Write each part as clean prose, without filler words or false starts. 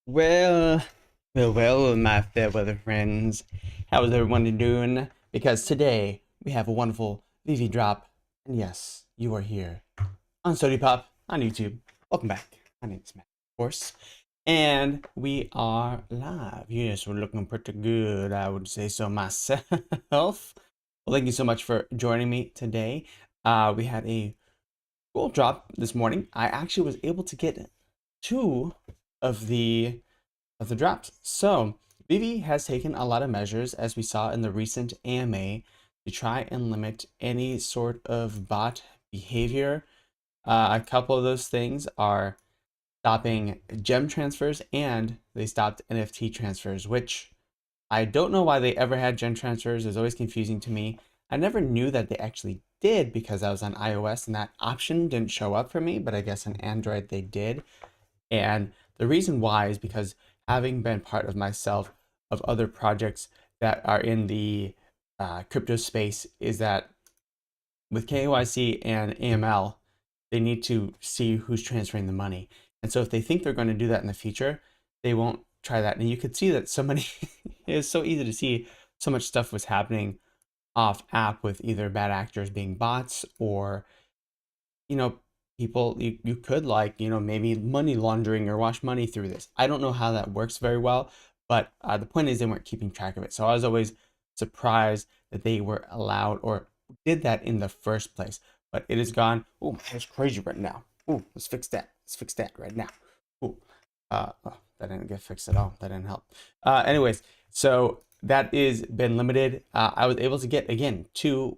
Well, well, my fair weather friends. How is everyone doing? Because today we have a wonderful VeVe drop. And yes, you are here on Sodi Pop on YouTube. Welcome back. My name is Matt, of course. And we are live. Yes, we're looking pretty good, I would say so myself. Well, thank you so much for joining me today. We had a cool drop this morning. I actually was able to get two of the drops. So, VeVe has taken a lot of measures, as we saw in the recent AMA, to try and limit any sort of bot behavior. A couple of those things are stopping gem transfers and they stopped NFT transfers, which I don't know why they ever had gem transfers. It's always confusing to me. I never knew that they actually did because I was on iOS and that option didn't show up for me, but I guess on Android they did. And the reason why is because having been part of myself of other projects that are in the crypto space is that with KYC and AML, they need to see who's transferring the money. And so if they think they're going to do that in the future, they won't try that. And you could see that so many, it's so easy to see so much stuff was happening off app with either bad actors being bots or you know, people you could maybe money laundering or wash money through this. I don't know how that works very well, but the point is they weren't keeping track of it. So I was always surprised that they were allowed or did that in the first place. But it is gone. Oh, that's crazy right now. Oh, let's fix that. Let's fix that right now. Oh, oh, that didn't get fixed at all. That didn't help. Anyways, so that is been limited. I was able to get again two.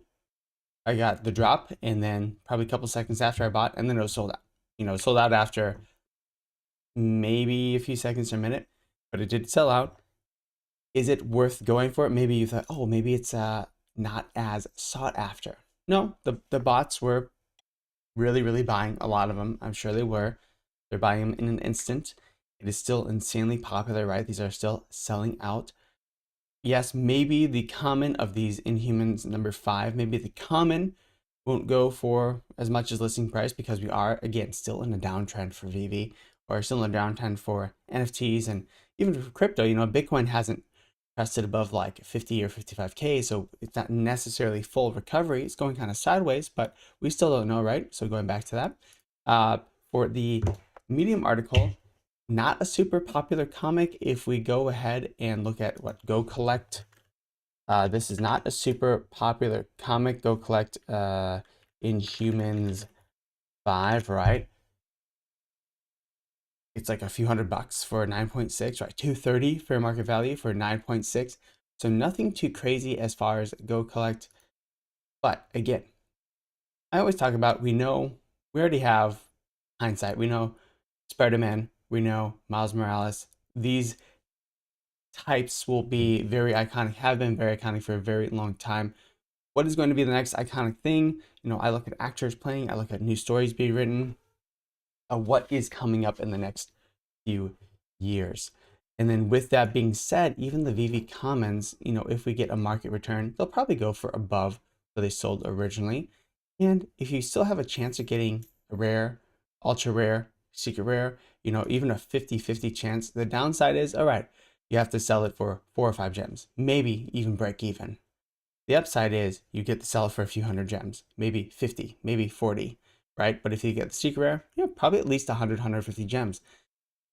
I got the drop, and then probably a couple seconds after I bought, and then it was sold out. Sold out after maybe a few seconds or a minute, but it did sell out. Is it worth going for it? Maybe you thought, oh, maybe it's not as sought after. No, the bots were really buying a lot of them. I'm sure they were. They're buying them in an instant. It is still insanely popular, right? These are still selling out. Yes, maybe the common of these Inhumans number 5, maybe the common won't go for as much as listing price because we are, again, still in a downtrend for VeVe or still in a downtrend for NFTs and even for crypto. Bitcoin hasn't crested above like 50 or 55K, so it's not necessarily full recovery. It's going kind of sideways, but we still don't know, right? So going back to that, for the Medium article, not a super popular comic. If we go ahead and look at what Go Collect, this is not a super popular comic. Go Collect Inhumans 5, right? It's like a few $100 for 9.6, right? 230 fair market value for 9.6. So nothing too crazy as far as Go Collect. But again, I always talk about we already have hindsight. We know Spider-Man, we know Miles Morales. These types will be very iconic, have been very iconic for a very long time. What is going to be the next iconic thing? I look at actors playing, I look at new stories being written, what is coming up in the next few years. And then with that being said, even the VeVe Commons, if we get a market return, they'll probably go for above what they sold originally. And if you still have a chance of getting a rare, ultra rare, secret rare, even a 50-50 chance, the downside is, all right, you have to sell it for 4 or 5 gems, maybe even break even. The upside is you get to sell it for a few hundred gems, maybe 50, maybe 40, right? But if you get the secret rare, probably at least 100, 150 gems.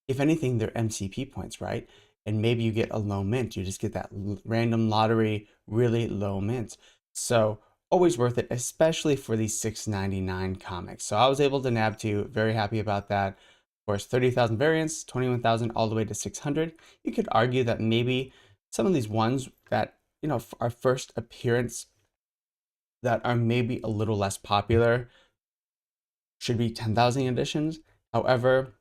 If anything, they're MCP points, right? And maybe you get a low mint. You just get that random lottery, really low mint. So always worth it, especially for these $6.99 comics. So I was able to nab 2, very happy about that. Of course, 30,000 variants, 21,000 all the way to 600. You could argue that maybe some of these ones that, our first appearance that are maybe a little less popular should be 10,000 editions. However,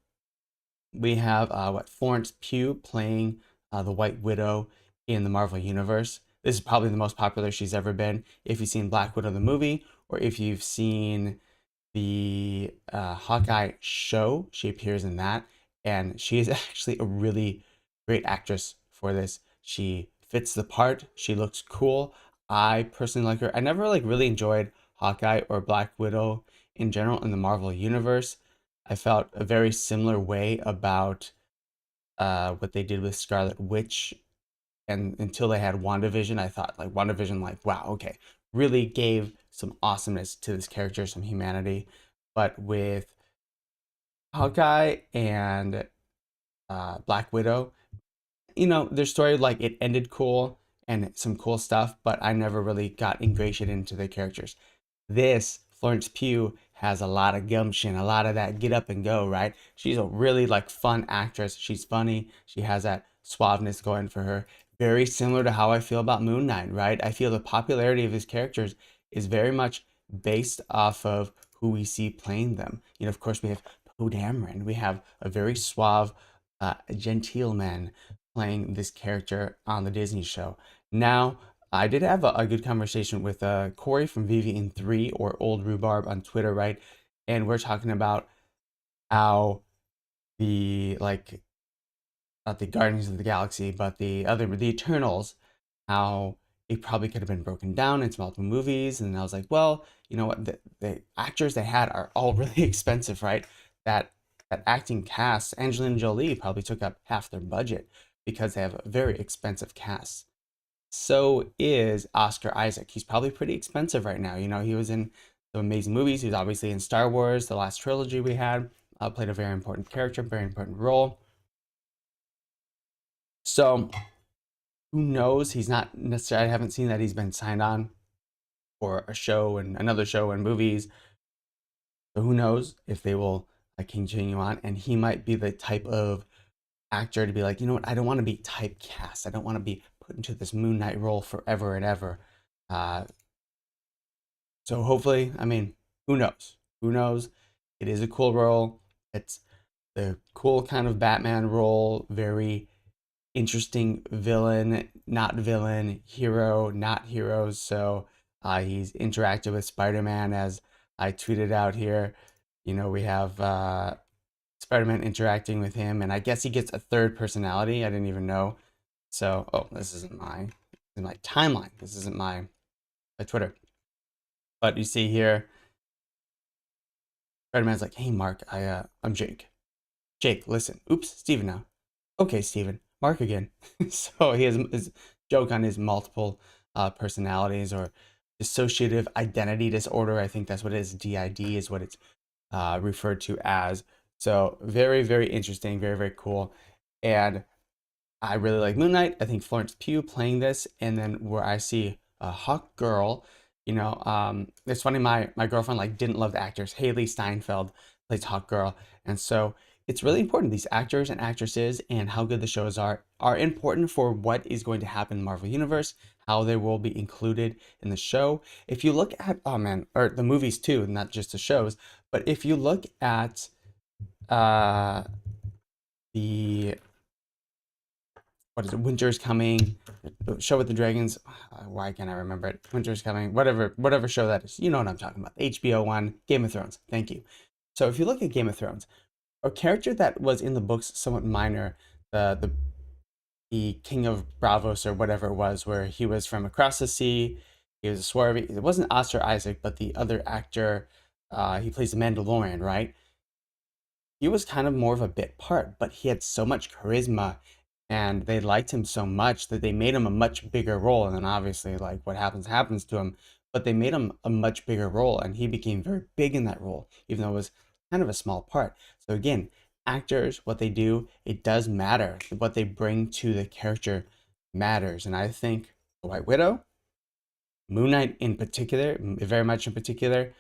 we have Florence Pugh playing the White Widow in the Marvel Universe. This is probably the most popular she's ever been. If you've seen Black Widow the movie, or if you've seen the Hawkeye show, she appears in that, and she is actually a really great actress for this. She fits the part. She looks cool. I personally like her. I never really enjoyed Hawkeye or Black Widow in general in the Marvel universe. I felt a very similar way about what they did with Scarlet Witch, and until they had WandaVision, I thought like WandaVision, like wow, okay, really gave some awesomeness to this character, some humanity. But with Hawkeye and Black Widow, their story, like it ended cool and some cool stuff, but I never really got ingratiated into the characters. This Florence Pugh has a lot of gumption, a lot of that get up and go, right? She's a really like fun actress. She's funny. She has that suaveness going for her. Very similar to how I feel about Moon Knight, right? I feel the popularity of his characters is very much based off of who we see playing them. Of course, we have Poe Dameron. We have a very suave, genteel man playing this character on the Disney show. Now, I did have a good conversation with Corey from VeVe or Old Rhubarb on Twitter, right? And we're talking about how the like not the Guardians of the Galaxy, but the Eternals, how it probably could have been broken down into multiple movies. And I was like, well, you know what? The actors they had are all really expensive, right? That that acting cast, Angelina Jolie probably took up half their budget because they have a very expensive cast. So is Oscar Isaac. He's probably pretty expensive right now. He was in some amazing movies. He was obviously in Star Wars, the last trilogy we had. Played a very important character, very important role. So who knows? He's not necessarily, I haven't seen that he's been signed on for a show and another show and movies. So who knows if they will continue on. And he might be the type of actor to be like, you know what, I don't want to be typecast. I don't want to be put into this Moon Knight role forever and ever. Uh, so hopefully, I mean, who knows? Who knows? It is a cool role. It's the cool kind of Batman role, very interesting villain, not villain, hero, not heroes. So he's interacted with Spider-Man as I tweeted out here. We have Spider-Man interacting with him, and I guess he gets a third personality. I didn't even know. So, oh, this isn't my timeline. This isn't my Twitter. But you see here, Spider-Man's like, "Hey, Mark, I'm Jake. Jake, listen. Oops, Steven now. Okay, Steven. Mark again." So he has his joke on his multiple personalities or dissociative identity disorder. I think that's what it is. DID is what it's referred to as. So very, very interesting, very, very cool. And I really like Moon Knight. I think Florence Pugh playing this, and then where I see a Hawk Girl, it's funny. My girlfriend didn't love the actors. Haley Steinfeld plays Hawk Girl, and so it's really important. These actors and actresses and how good the shows are important for what is going to happen in the Marvel Universe, how they will be included in the show. If you look at or the movies too, not just the shows, but if you look at uh the what is it? Winter's Coming, the show with the dragons. Why can't I remember it? Winter's Coming, whatever show that is. You know what I'm talking about. The HBO one, Game of Thrones. Thank you. So if you look at Game of Thrones, a character that was in the books somewhat minor, the King of Bravos or whatever it was, where he was from across the sea. He was a swarthy. It wasn't Oscar Isaac, but the other actor. He plays the Mandalorian, right? He was kind of more of a bit part, but he had so much charisma and they liked him so much that they made him a much bigger role. And then obviously, like what happens to him, but they made him a much bigger role and he became very big in that role, even though it was kind of a small part. So again, actors, what they do, it does matter. What they bring to the character matters. And I think the White Widow, Moon Knight in particular, very much in particular,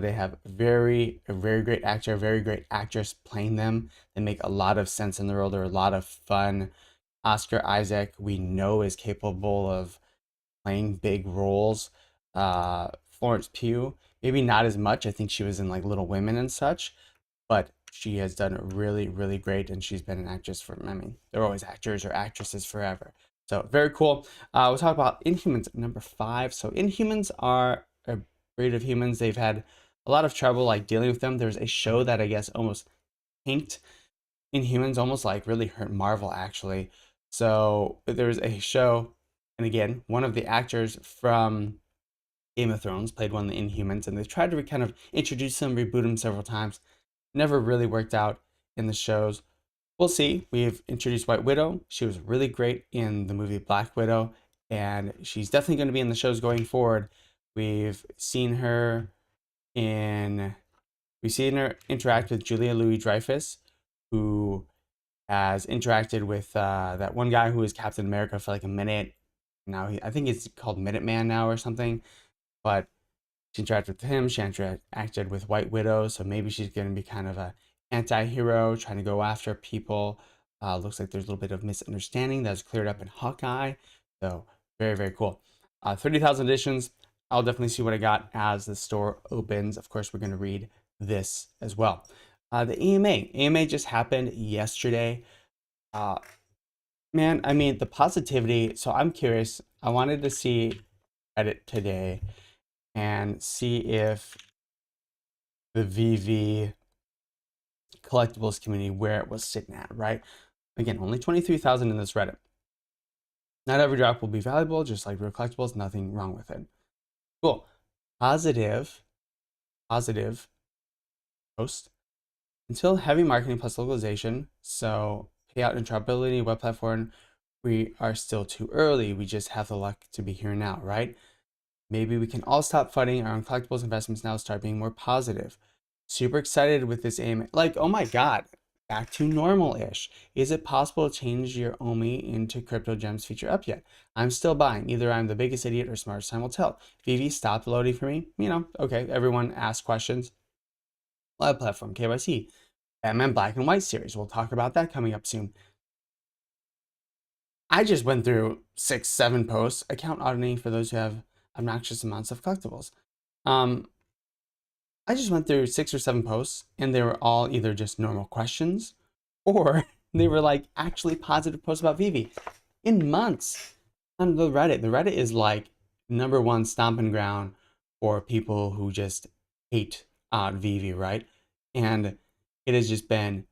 they have a very great actor, a very great actress playing them. They make a lot of sense in the role. They're a lot of fun. Oscar Isaac, we know, is capable of playing big roles. Florence Pugh, maybe not as much. I think she was in like Little Women and such, but she has done really, really great, and she's been an actress for, I mean, they're always actors or actresses forever. So very cool. We'll talk about Inhumans number 5. So Inhumans are a breed of humans. They've had a lot of trouble dealing with them. There's a show that I guess almost tanked Inhumans, almost really hurt Marvel actually. So there's a show, and again, one of the actors from Game of Thrones played one of the Inhumans, and they've tried to kind of introduce him, reboot him several times. Never really worked out in the shows. we'll see. We've introduced White Widow. She was really great in the movie Black Widow, and she's definitely going to be in the shows going forward. We've seen her in we've seen her interact with Julia Louis-Dreyfus, who has interacted with that one guy who was Captain America for like a minute. Now I think it's called Minuteman now or something. But she interacted with him. She interacted with White Widow, so maybe she's going to be kind of a anti-hero, trying to go after people. Looks like there's a little bit of misunderstanding that's cleared up in Hawkeye. So very, very cool. 30,000 editions. I'll definitely see what I got as the store opens. Of course, we're going to read this as well. The AMA just happened yesterday. Man, I mean, the positivity. So I'm curious. I wanted to see Reddit today and see if the VeVe collectibles community, where it was sitting at, right? Again, only 23,000 in this Reddit. Not every drop will be valuable, just like real collectibles, nothing wrong with it. Cool. Positive post. Until heavy marketing plus localization, so payout interoperability, web platform, we are still too early. We just have the luck to be here now, right? Maybe we can all stop fighting our own collectibles investments now, start being more positive. Super excited with this aim. Like, oh my God, back to normal-ish. Is it possible to change your OMI into crypto gems feature up yet? I'm still buying. Either I'm the biggest idiot or smartest time will tell. VeVe stopped loading for me. You know, okay, everyone asks questions. Live platform, KYC. Batman Black and White series. We'll talk about that coming up soon. I just went through 6, 7 posts. Account auditing for those who have obnoxious amounts of collectibles. I just went through 6 or 7 posts, and they were all either just normal questions, or they were like actually positive posts about VeVe in months on the Reddit. The Reddit is like #1 stomping ground for people who just hate VeVe, right? And it has just been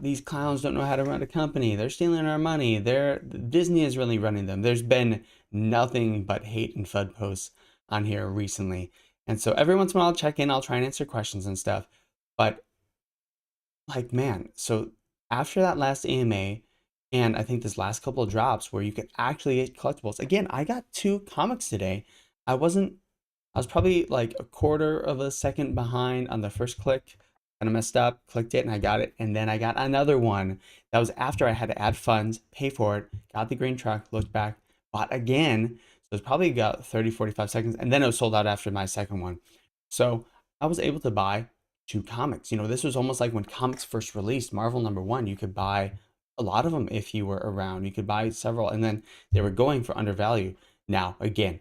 these clowns don't know how to run a company. They're stealing our money. Disney is really running them. There's been nothing but hate and FUD posts on here recently. And so every once in a while I'll check in, I'll try and answer questions and stuff. But like, man, so after that last AMA, and I think this last couple of drops where you could actually get collectibles. Again, I got 2 comics today. I was probably like a quarter of a second behind on the first click. Kind of messed up, clicked it, and I got it. And then I got another one. That was after I had to add funds, pay for it, got the green truck, looked back, bought again. So it's probably got 30, 45 seconds. And then it was sold out after my second one. So I was able to buy 2 comics. You know, this was almost like when comics first released, Marvel #1, you could buy a lot of them if you were around. You could buy several, and then they were going for undervalue. Now, again,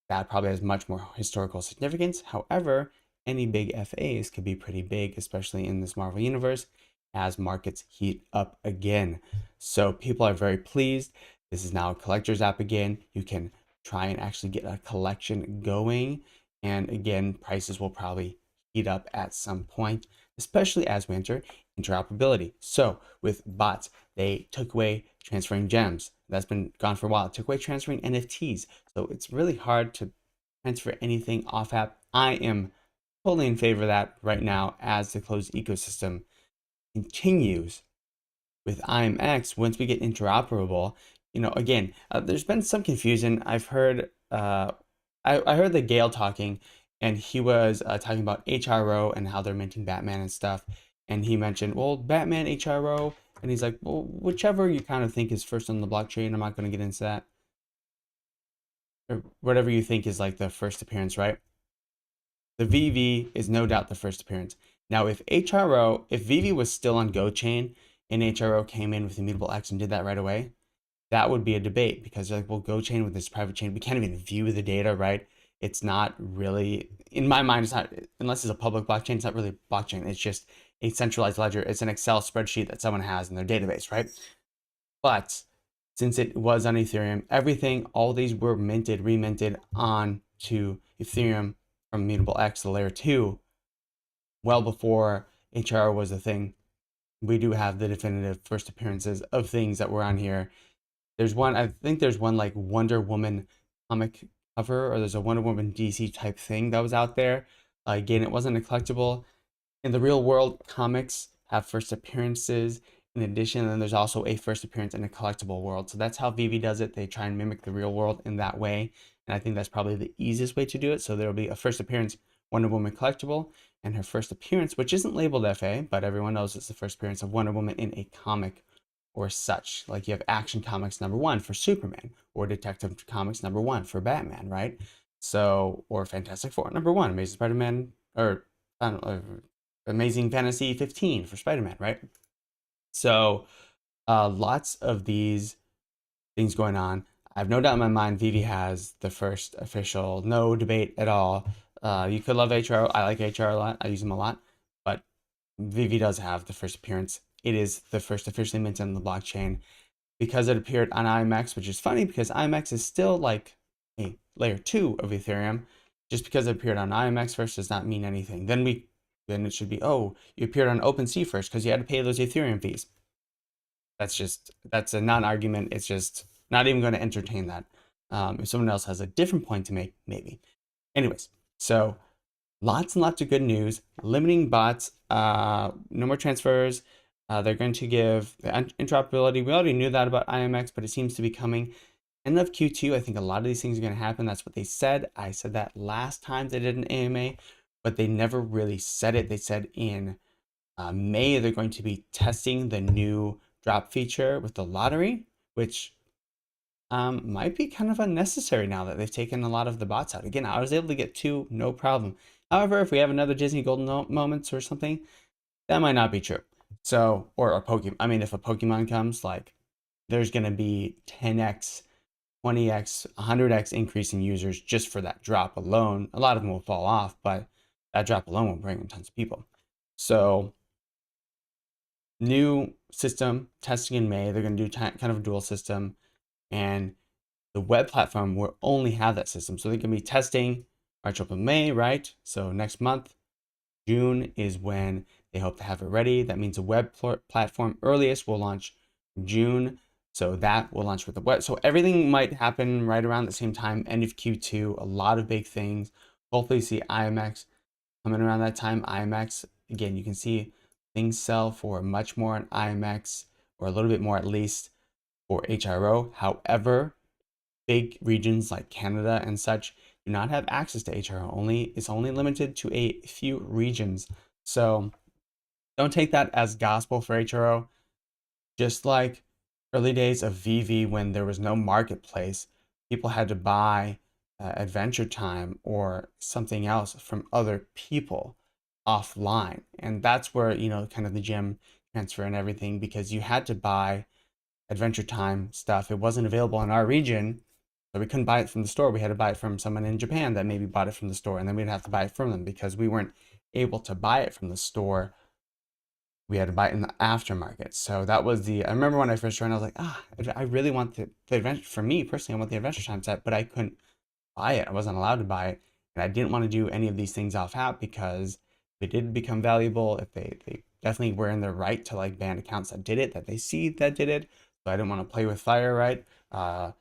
that probably has much more historical significance. However, any big FAs could be pretty big, especially in this Marvel universe, as markets heat up again. So people are very pleased. This is now a collector's app again. You can try and actually get a collection going. And again, prices will probably heat up at some point, especially as we enter interoperability. So with bots, they took away transferring gems. That's been gone for a while. It took away transferring NFTs. So it's really hard to transfer anything off app. I am totally in favor of that right now as the closed ecosystem continues with IMX. Once we get interoperable, you know, again, there's been some confusion. I've heard, I heard the Gale talking, and he was talking about HRO and how they're minting Batman and stuff. And he mentioned, well, Batman HRO, and he's like, well, whichever you kind of think is first on the blockchain. I'm not going to get into that. Or whatever you think is like the first appearance, right? The VeVe is no doubt the first appearance. Now, if VeVe was still on GoChain and HRO came in with Immutable X and did that right away, that would be a debate, because they're like, well, GoChain with this private chain, we can't even view the data, right? It's not really, in my mind, it's not, unless it's a public blockchain, it's not really blockchain. It's just a centralized ledger. It's an Excel spreadsheet that someone has in their database, right? But since it was on Ethereum, everything, all these were minted, reminted on to Ethereum from Immutable X, the layer 2, well before HRO was a thing. We do have the definitive first appearances of things that were on here. There's one, I think there's one like Wonder Woman comic cover, or there's a Wonder Woman DC type thing that was out there. Again, it wasn't a collectible. In the real world, comics have first appearances In addition, then there's also a first appearance in a collectible world. So that's how VeVe does it. They try and mimic the real world in that way. And I think that's probably the easiest way to do it. So there'll be a first appearance Wonder Woman collectible, and her first appearance, which isn't labeled FA, but everyone knows it's the first appearance of Wonder Woman in a comic or such. Like you have Action Comics #1 for Superman, or Detective Comics #1 for Batman, right? So, or Fantastic Four #1, Amazing Spider-Man, or I don't know, Amazing Fantasy 15 for Spider-Man, right? So, lots of these things going on. I have no doubt in my mind VeVe has the first official, no debate at all. You could love HRO. I like HRO a lot. I use them a lot. But VeVe does have the first appearance. It is the first officially minted on the blockchain because it appeared on IMX, which is funny because IMX is still like a layer 2 of Ethereum. Just because it appeared on IMX first does not mean anything. Then it should be, oh, you appeared on OpenSea first because you had to pay those Ethereum fees. That's a non-argument. It's just not even going to entertain that. If someone else has a different point to make, maybe. Anyways, so lots and lots of good news. Limiting bots, no more transfers. They're going to give the interoperability. We already knew that about IMX, but it seems to be coming. End of Q2, I think a lot of these things are going to happen. That's what they said. I said that last time they did an AMA, but they never really said it. They said in May they're going to be testing the new drop feature with the lottery, which might be kind of unnecessary now that they've taken a lot of the bots out. Again, I was able to get 2, no problem. However, if we have another Disney Golden Moments or something, that might not be true. So, or a Pokemon, I mean, if a Pokemon comes, like, there's going to be 10x, 20x, 100x increase in users just for that drop alone. A lot of them will fall off, but that drop alone will bring in tons of people. So, new system testing in May. They're going to do kind of a dual system, and the web platform will only have that system. So they can be testing March, April, May, right? So next month, June is when they hope to have it ready. That means the web platform earliest will launch June. So that will launch with the web. So everything might happen right around the same time, end of Q2. A lot of big things. Hopefully see IMX coming around that time. IMX, again, you can see things sell for much more on IMX, or a little bit more at least for HRO. However, big regions like Canada and such do not have access to HRO. It's only limited to a few regions. So don't take that as gospel for HRO. Just like early days of VeVe when there was no marketplace, people had to buy Adventure Time or something else from other people offline. And that's where, kind of the gem transfer and everything, because you had to buy Adventure Time stuff. It wasn't available in our region, so we couldn't buy it from the store. We had to buy it from someone in Japan that maybe bought it from the store, and then we'd have to buy it from them because we weren't able to buy it from the store. We had to buy it in the aftermarket. So that was I remember when I first joined, I was like, I really want the Adventure, for me personally, I want the Adventure Time set, but I couldn't buy it. I wasn't allowed to buy it. And I didn't want to do any of these things off app because if it did become valuable, if they definitely were in their right to like ban accounts that did it, that they see that did it. So I didn't want to play with fire, right? That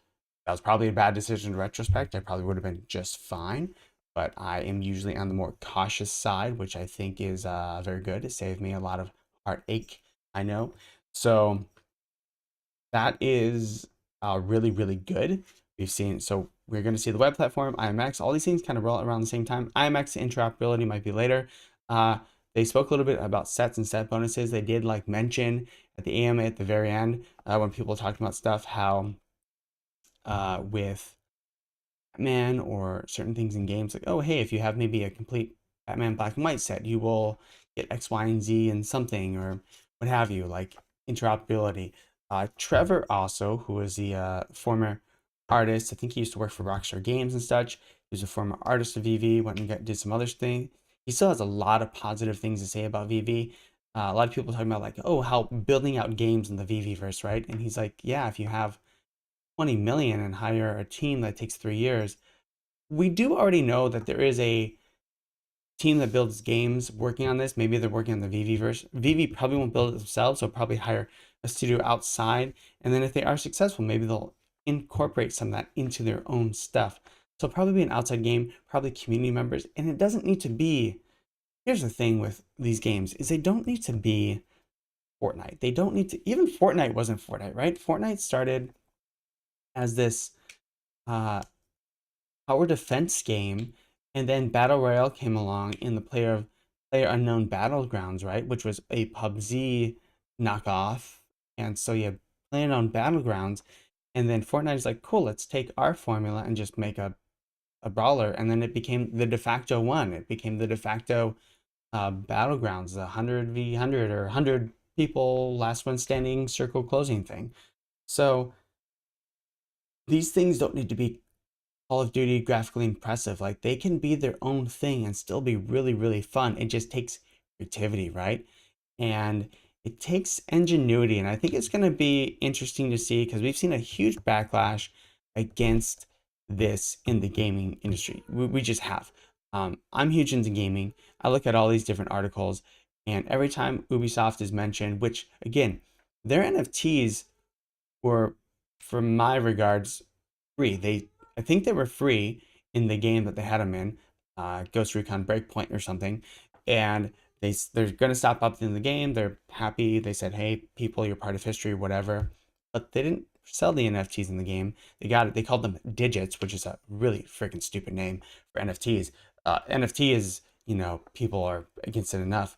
was probably a bad decision in retrospect. I probably would have been just fine, but I am usually on the more cautious side, which I think is very good. It saved me a lot of heartache, I know. So that is really, really good. So we're going to see the web platform, IMX, all these things kind of roll around the same time. IMX interoperability might be later. They spoke a little bit about sets and set bonuses. They did like mention at the AMA at the very end when people were talking about stuff, how with Batman or certain things in games, like, oh, hey, if you have maybe a complete Batman black and white set, you will get X, Y, and Z and something, or what have you, like interoperability. Trevor also, who is the former artist, I think he used to work for Rockstar Games and such. He was a former artist of VeVe, went and did some other thing. He still has a lot of positive things to say about VeVe. A lot of people talking about like, oh, how building out games in the VeVe-verse, right? And he's like, yeah, if you have 20 million and hire a team that takes 3 years, we do already know that there is a team that builds games working on this. Maybe they're working on the VeVe-verse. VeVe probably won't build it themselves, so probably hire a studio outside. And then if they are successful, maybe they'll incorporate some of that into their own stuff. So probably be an outside game, probably community members. And it doesn't need to be, here's the thing with these games, is they don't need to be Fortnite. They don't need to, even Fortnite wasn't Fortnite, right? Fortnite started as this uh, tower defense game, and then Battle Royale came along in the Player Unknown Battlegrounds, right? Which was a PUBG knockoff. And so you playing on Battlegrounds, and then Fortnite is like, cool, let's take our formula and just make a brawler. And then it became the de facto one. It became the de facto Battlegrounds, the 100v100 or 100 people, last one standing, circle closing thing. So these things don't need to be Call of Duty graphically impressive. Like they can be their own thing and still be really, really fun. It just takes creativity, right? And it takes ingenuity. And I think it's going to be interesting to see because we've seen a huge backlash against this in the gaming industry. We just have. I'm huge into gaming. I look at all these different articles, and every time Ubisoft is mentioned, which again, their NFTs were, from my regards, free. I think they were free in the game that they had them in, Ghost Recon Breakpoint or something, and they're gonna stop updating the game. They're happy. They said, "Hey, people, you're part of history, whatever," but they didn't sell the NFTs in the game. They got it. They called them digits, which is a really freaking stupid name for NFTs. NFT is, people are against it enough.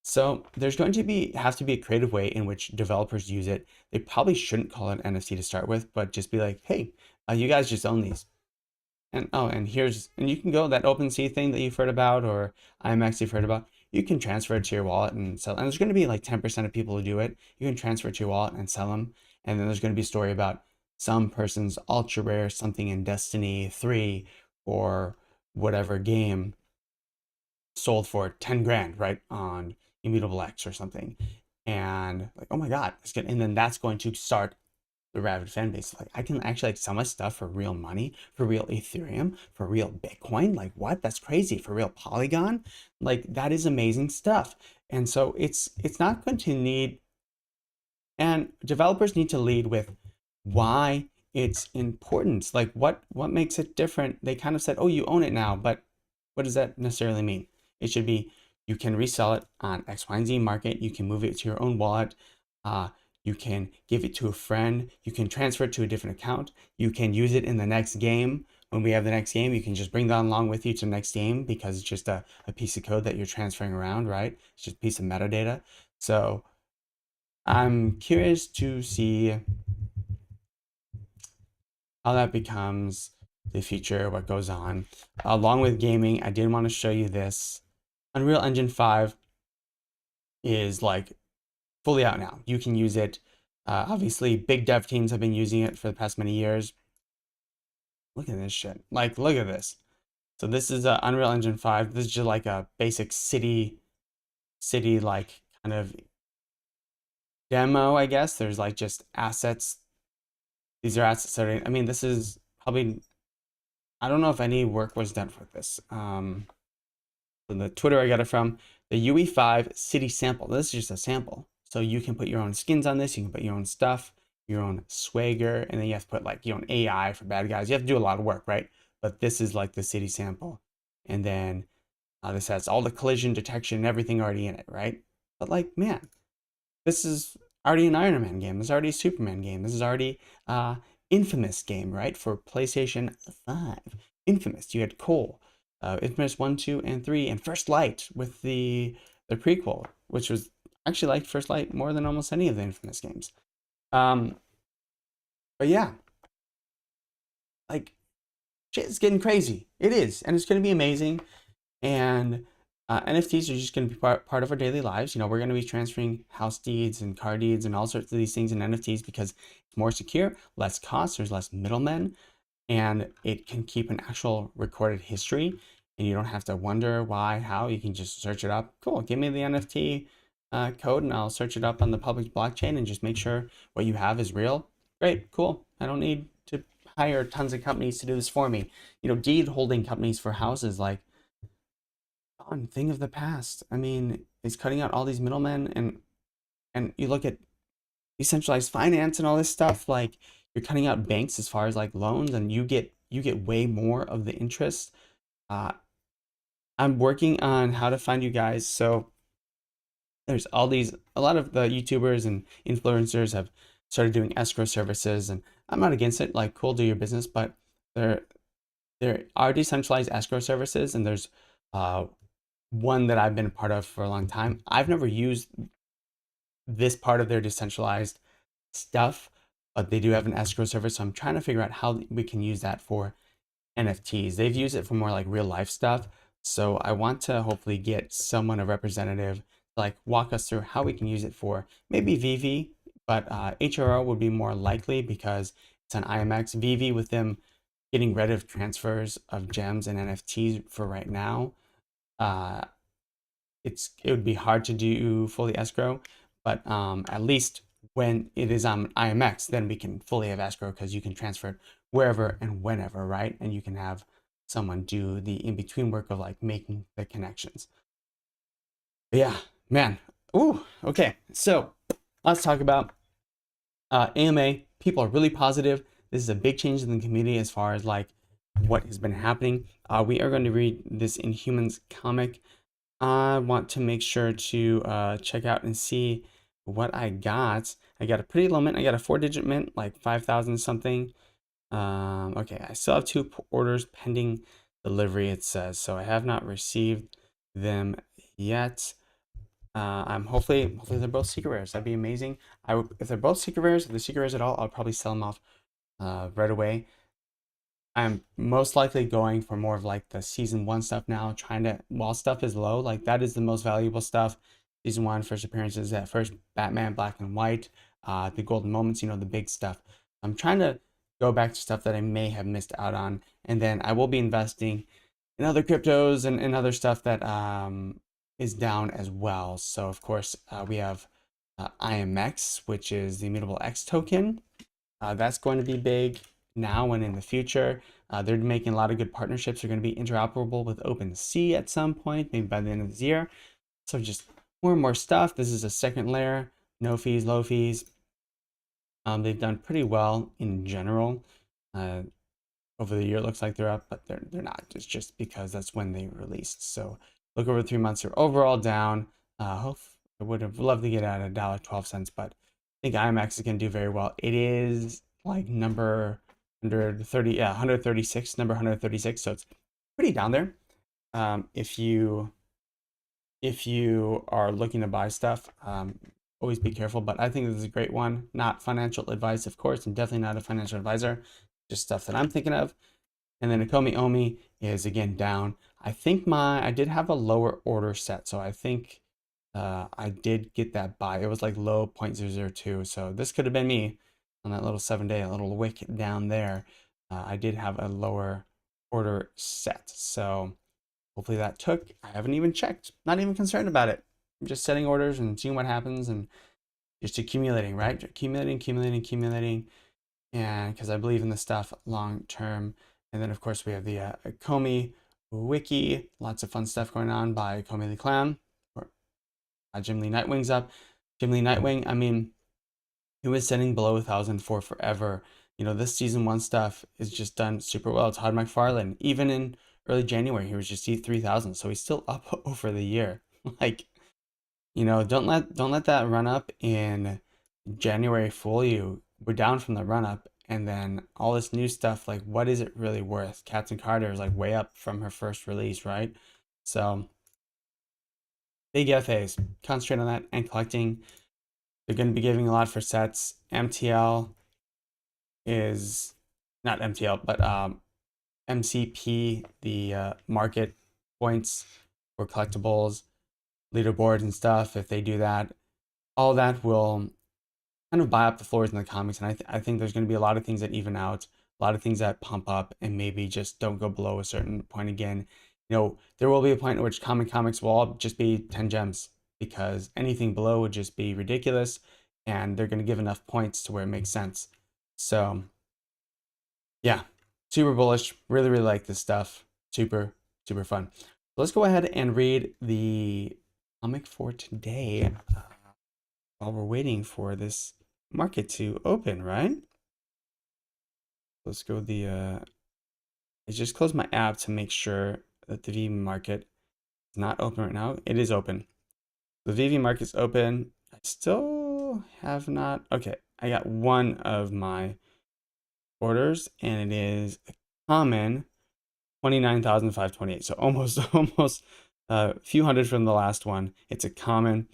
So there's going to have to be a creative way in which developers use it. They probably shouldn't call it NFT to start with, but just be like, hey, you guys just own these. And oh, and you can go that OpenSea thing that you've heard about or IMAX you've heard about. You can transfer it to your wallet and sell. And there's going to be like 10% of people who do it. You can transfer it to your wallet and sell them. And then there's going to be a story about some person's ultra rare something in Destiny 3 or whatever game sold for 10 grand, right? On Immutable X or something. And like, oh my God, it's good. And then that's going to start the rabid fan base. Like, I can actually like sell my stuff for real money, for real Ethereum, for real Bitcoin. Like, what? That's crazy. For real Polygon. Like, that is amazing stuff. And so it's not going to need, and developers need to lead with why it's important. Like, what makes it different? They kind of said, oh, you own it now, but what does that necessarily mean? It should be you can resell it on X, Y, and Z market. You can move it to your own wallet. You can give it to a friend. You can transfer it to a different account. You can use it in the next game. When we have the next game, you can just bring that along with you to the next game because it's just a piece of code that you're transferring around, right? It's just a piece of metadata. So I'm curious to see how that becomes the future, what goes on. Along with gaming, I did want to show you this. Unreal Engine 5 is like fully out now. You can use it. Obviously, big dev teams have been using it for the past many years. Look at this shit. Like, look at this. So this is Unreal Engine 5. This is just like a basic city like kind of demo, I guess. There's like just assets. These are assets that are, I mean, this is probably, I don't know if any work was done for this. From the Twitter I got it from, the UE5 city sample. This is just a sample. So you can put your own skins on this. You can put your own stuff, your own swagger, and then you have to put like your own AI for bad guys. You have to do a lot of work, right? But this is like the city sample. And then this has all the collision detection and everything already in it, right? But like, man, this is already an Iron Man game. This is already a Superman game. This is already Infamous game, right? For PlayStation 5. Infamous. You had Cole, Infamous 1, 2, and 3, and First Light with the prequel, which was actually like First Light more than almost any of the Infamous games. But yeah, like shit's getting crazy. It is, and it's gonna be amazing. And NFTs are just going to be part of our daily lives. We're going to be transferring house deeds and car deeds and all sorts of these things in NFTs because it's more secure, less cost, there's less middlemen, and it can keep an actual recorded history. And you don't have to wonder why, how. You can just search it up. Cool, give me the NFT code and I'll search it up on the public blockchain and just make sure what you have is real. Great, cool. I don't need to hire tons of companies to do this for me. Deed holding companies for houses, like, thing of the past. I mean, it's cutting out all these middlemen, and you look at decentralized finance and all this stuff, like you're cutting out banks as far as like loans, and you get way more of the interest. I'm working on how to find you guys. So there's a lot of the YouTubers and influencers have started doing escrow services, and I'm not against it. Like, cool, do your business, but there there are decentralized escrow services, and there's uh, one that I've been a part of for a long time. I've never used this part of their decentralized stuff, but they do have an escrow service. So I'm trying to figure out how we can use that for NFTs. They've used it for more like real life stuff. So I want to hopefully get someone, a representative, to like walk us through how we can use it for maybe VeVe, but HRO would be more likely because it's on IMX. VeVe, with them getting rid of transfers of gems and NFTs for right now, uh, it would be hard to do fully escrow, but at least when it is on IMX, then we can fully have escrow because you can transfer it wherever and whenever, right? And you can have someone do the in-between work of like making the connections. But yeah, man. Ooh, okay. So let's talk about AMA. People are really positive. This is a big change in the community as far as like what has been happening. We are going to read this Inhumans comic. I want to make sure to check out and see what I got. I got a pretty low mint. I got a 4-digit mint, like 5,000 something. Okay, I still have 2 orders pending delivery, it says. So I have not received them yet. I'm hopefully they're both secret rares. That'd be amazing. If they're both secret rares, if they're secret rares at all, I'll probably sell them off right away. I'm most likely going for more of like the season 1 stuff now, trying to, while stuff is low, like that is the most valuable stuff. Season 1, first appearances, that first Batman Black and White, the golden moments, you know, the big stuff. I'm trying to go back to stuff that I may have missed out on, and then I will be investing in other cryptos and other stuff that is down as well. So of course we have IMX, which is the immutable X token. That's going to be big now and in the future. They're making a lot of good partnerships. They're going to be interoperable with OpenSea at some point, maybe by the end of this year. So just more and more stuff. This is a second layer, no fees, low fees. They've done pretty well in general. Over the year, it looks like they're up, but they're not. It's just because that's when they released. So look over 3 months, they're overall down. I would have loved to get at $1.12, but I think IMAX is going to do very well. It is like number 130, yeah, 136, number 136. So it's pretty down there. If you are looking to buy stuff, always be careful. But I think this is a great one. Not financial advice, of course, and definitely not a financial advisor. Just stuff that I'm thinking of. And then Akomi Omi is again down. I think I did have a lower order set, so I think I did get that buy. It was like low 0.002, so this could have been me on that little 7-day, a little wick down there. I did have a lower order set, so hopefully that took. I haven't even checked. Not even concerned about it. I'm just setting orders and seeing what happens and just accumulating, right? Accumulating. And because I believe in the stuff long term. And then, of course, we have the Comey Wiki. Lots of fun stuff going on by Comey the Clown. Or Jim Lee Nightwing's up. Jim Lee Nightwing, I mean, he was sitting below 1,000 for forever. You know, this season 1 stuff is just done super well. Todd McFarlane, even in early January, he was just 3,000. So he's still up over the year. Like, you know, don't let that run up in January fool you. We're down from the run up, and then all this new stuff, like what is it really worth? Captain Carter is like way up from her first release, right? So big FAs, concentrate on that and collecting. They're going to be giving a lot for sets. MTL is not MTL, but MCP, the market points for collectibles, leaderboards and stuff. If they do that, all that will kind of buy up the floors in the comics, and I think there's going to be a lot of things that even out, a lot of things that pump up, and maybe just don't go below a certain point again. You know, there will be a point in which comics will all just be 10 gems because anything below would just be ridiculous, and they're going to give enough points to where it makes sense. So, yeah, super bullish. Really, really like this stuff. Super, super fun. Let's go ahead and read the comic for today while we're waiting for this market to open, right? Let's go I just closed my app to make sure that the VeVe market is not open right now. It is open. The VeVe market's open. I still have not. Okay, I got one of my orders, and it is a common 29,528. So almost, almost a few hundred from the last one. It's a common.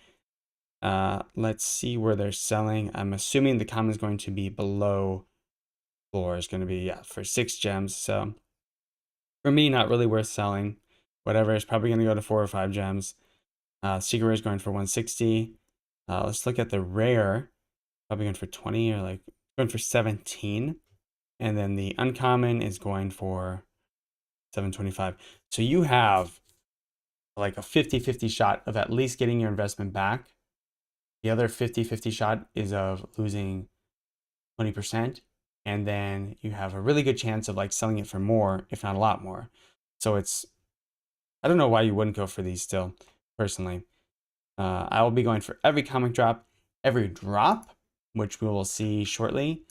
Let's see where they're selling. I'm assuming the common is going to be below floor. Is going to be, yeah, for 6 gems. So for me, not really worth selling. Whatever, it's probably going to go to 4 or 5 gems. Secret Rare is going for 160. Let's look at the rare. Probably going for 20 or like going for 17. And then the uncommon is going for 725. So you have like a 50-50 shot of at least getting your investment back. The other 50-50 shot is of losing 20%. And then you have a really good chance of like selling it for more, if not a lot more. So it's, I don't know why you wouldn't go for these still, personally. I will be going for every comic drop, every drop, which we will see shortly.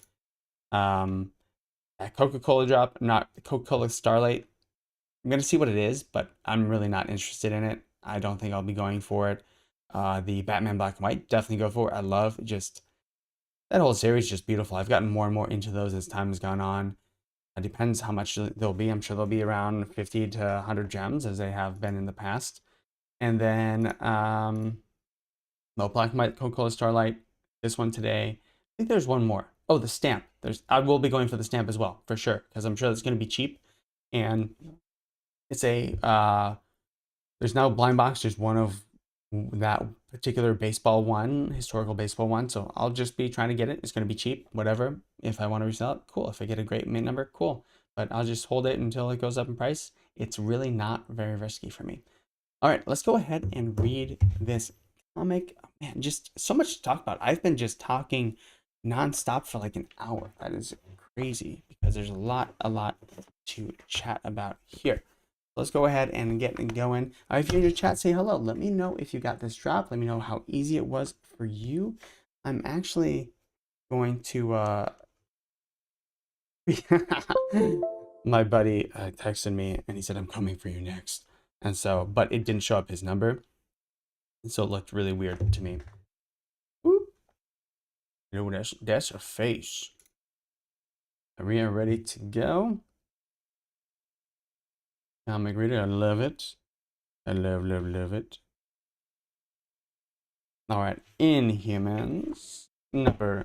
That Coca-Cola drop, not the Coca-Cola Starlight. I'm going to see what it is, but I'm really not interested in it. I don't think I'll be going for it. The Batman Black and White, definitely go for it. I love just, that whole series is just beautiful. I've gotten more and more into those as time has gone on. It depends how much they'll be. I'm sure they'll be around 50 to 100 gems as they have been in the past. And then no, Black and White, Coca-Cola Starlight. This one today. I think there's one more. Oh, the stamp. I will be going for the stamp as well, for sure, because I'm sure it's going to be cheap. And it's a there's now blind box. There's one of that particular baseball one, historical baseball one. So I'll just be trying to get it. It's going to be cheap, whatever. If I want to resell it, cool. If I get a great mint number, cool. But I'll just hold it until it goes up in price. It's really not very risky for me. All right, let's go ahead and read this comic. Oh, man, just so much to talk about. I've been just talking nonstop for like an hour. That is crazy because there's a lot to chat about here. Let's go ahead and get going. If you're in your chat, say hello. Let me know if you got this drop. Let me know how easy it was for you. I'm actually going to my buddy texted me and he said, I'm coming for you next. And so, but it didn't show up his number. And so it looked really weird to me. Whoop. You know, that's a face. Are we ready to go? Comic reader, I love it. I love it. All right, Inhumans number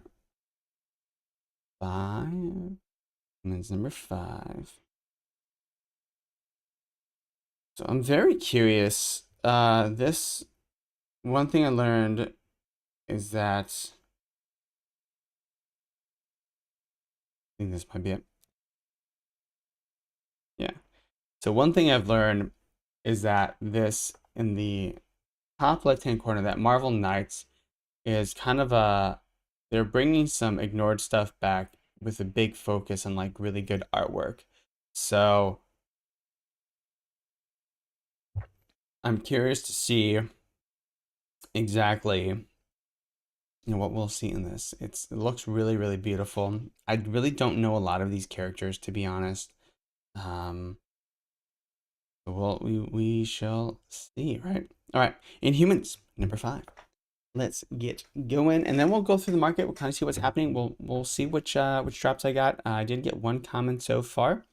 5. Inhumans number 5. So I'm very curious. This one thing I learned is that I think this might be it. Yeah. So one thing I've learned is that this in the top left-hand corner, that Marvel Knights is kind of they're bringing some ignored stuff back with a big focus on like really good artwork. So I'm curious to see exactly what we'll see in this. It looks really beautiful. I really don't know a lot of these characters, to be honest. Well, we shall see, right? All right, Inhumans number 5. Let's get going, and then we'll go through the market. We'll kind of see what's happening. We'll see which drops I got. I did get one comment so far,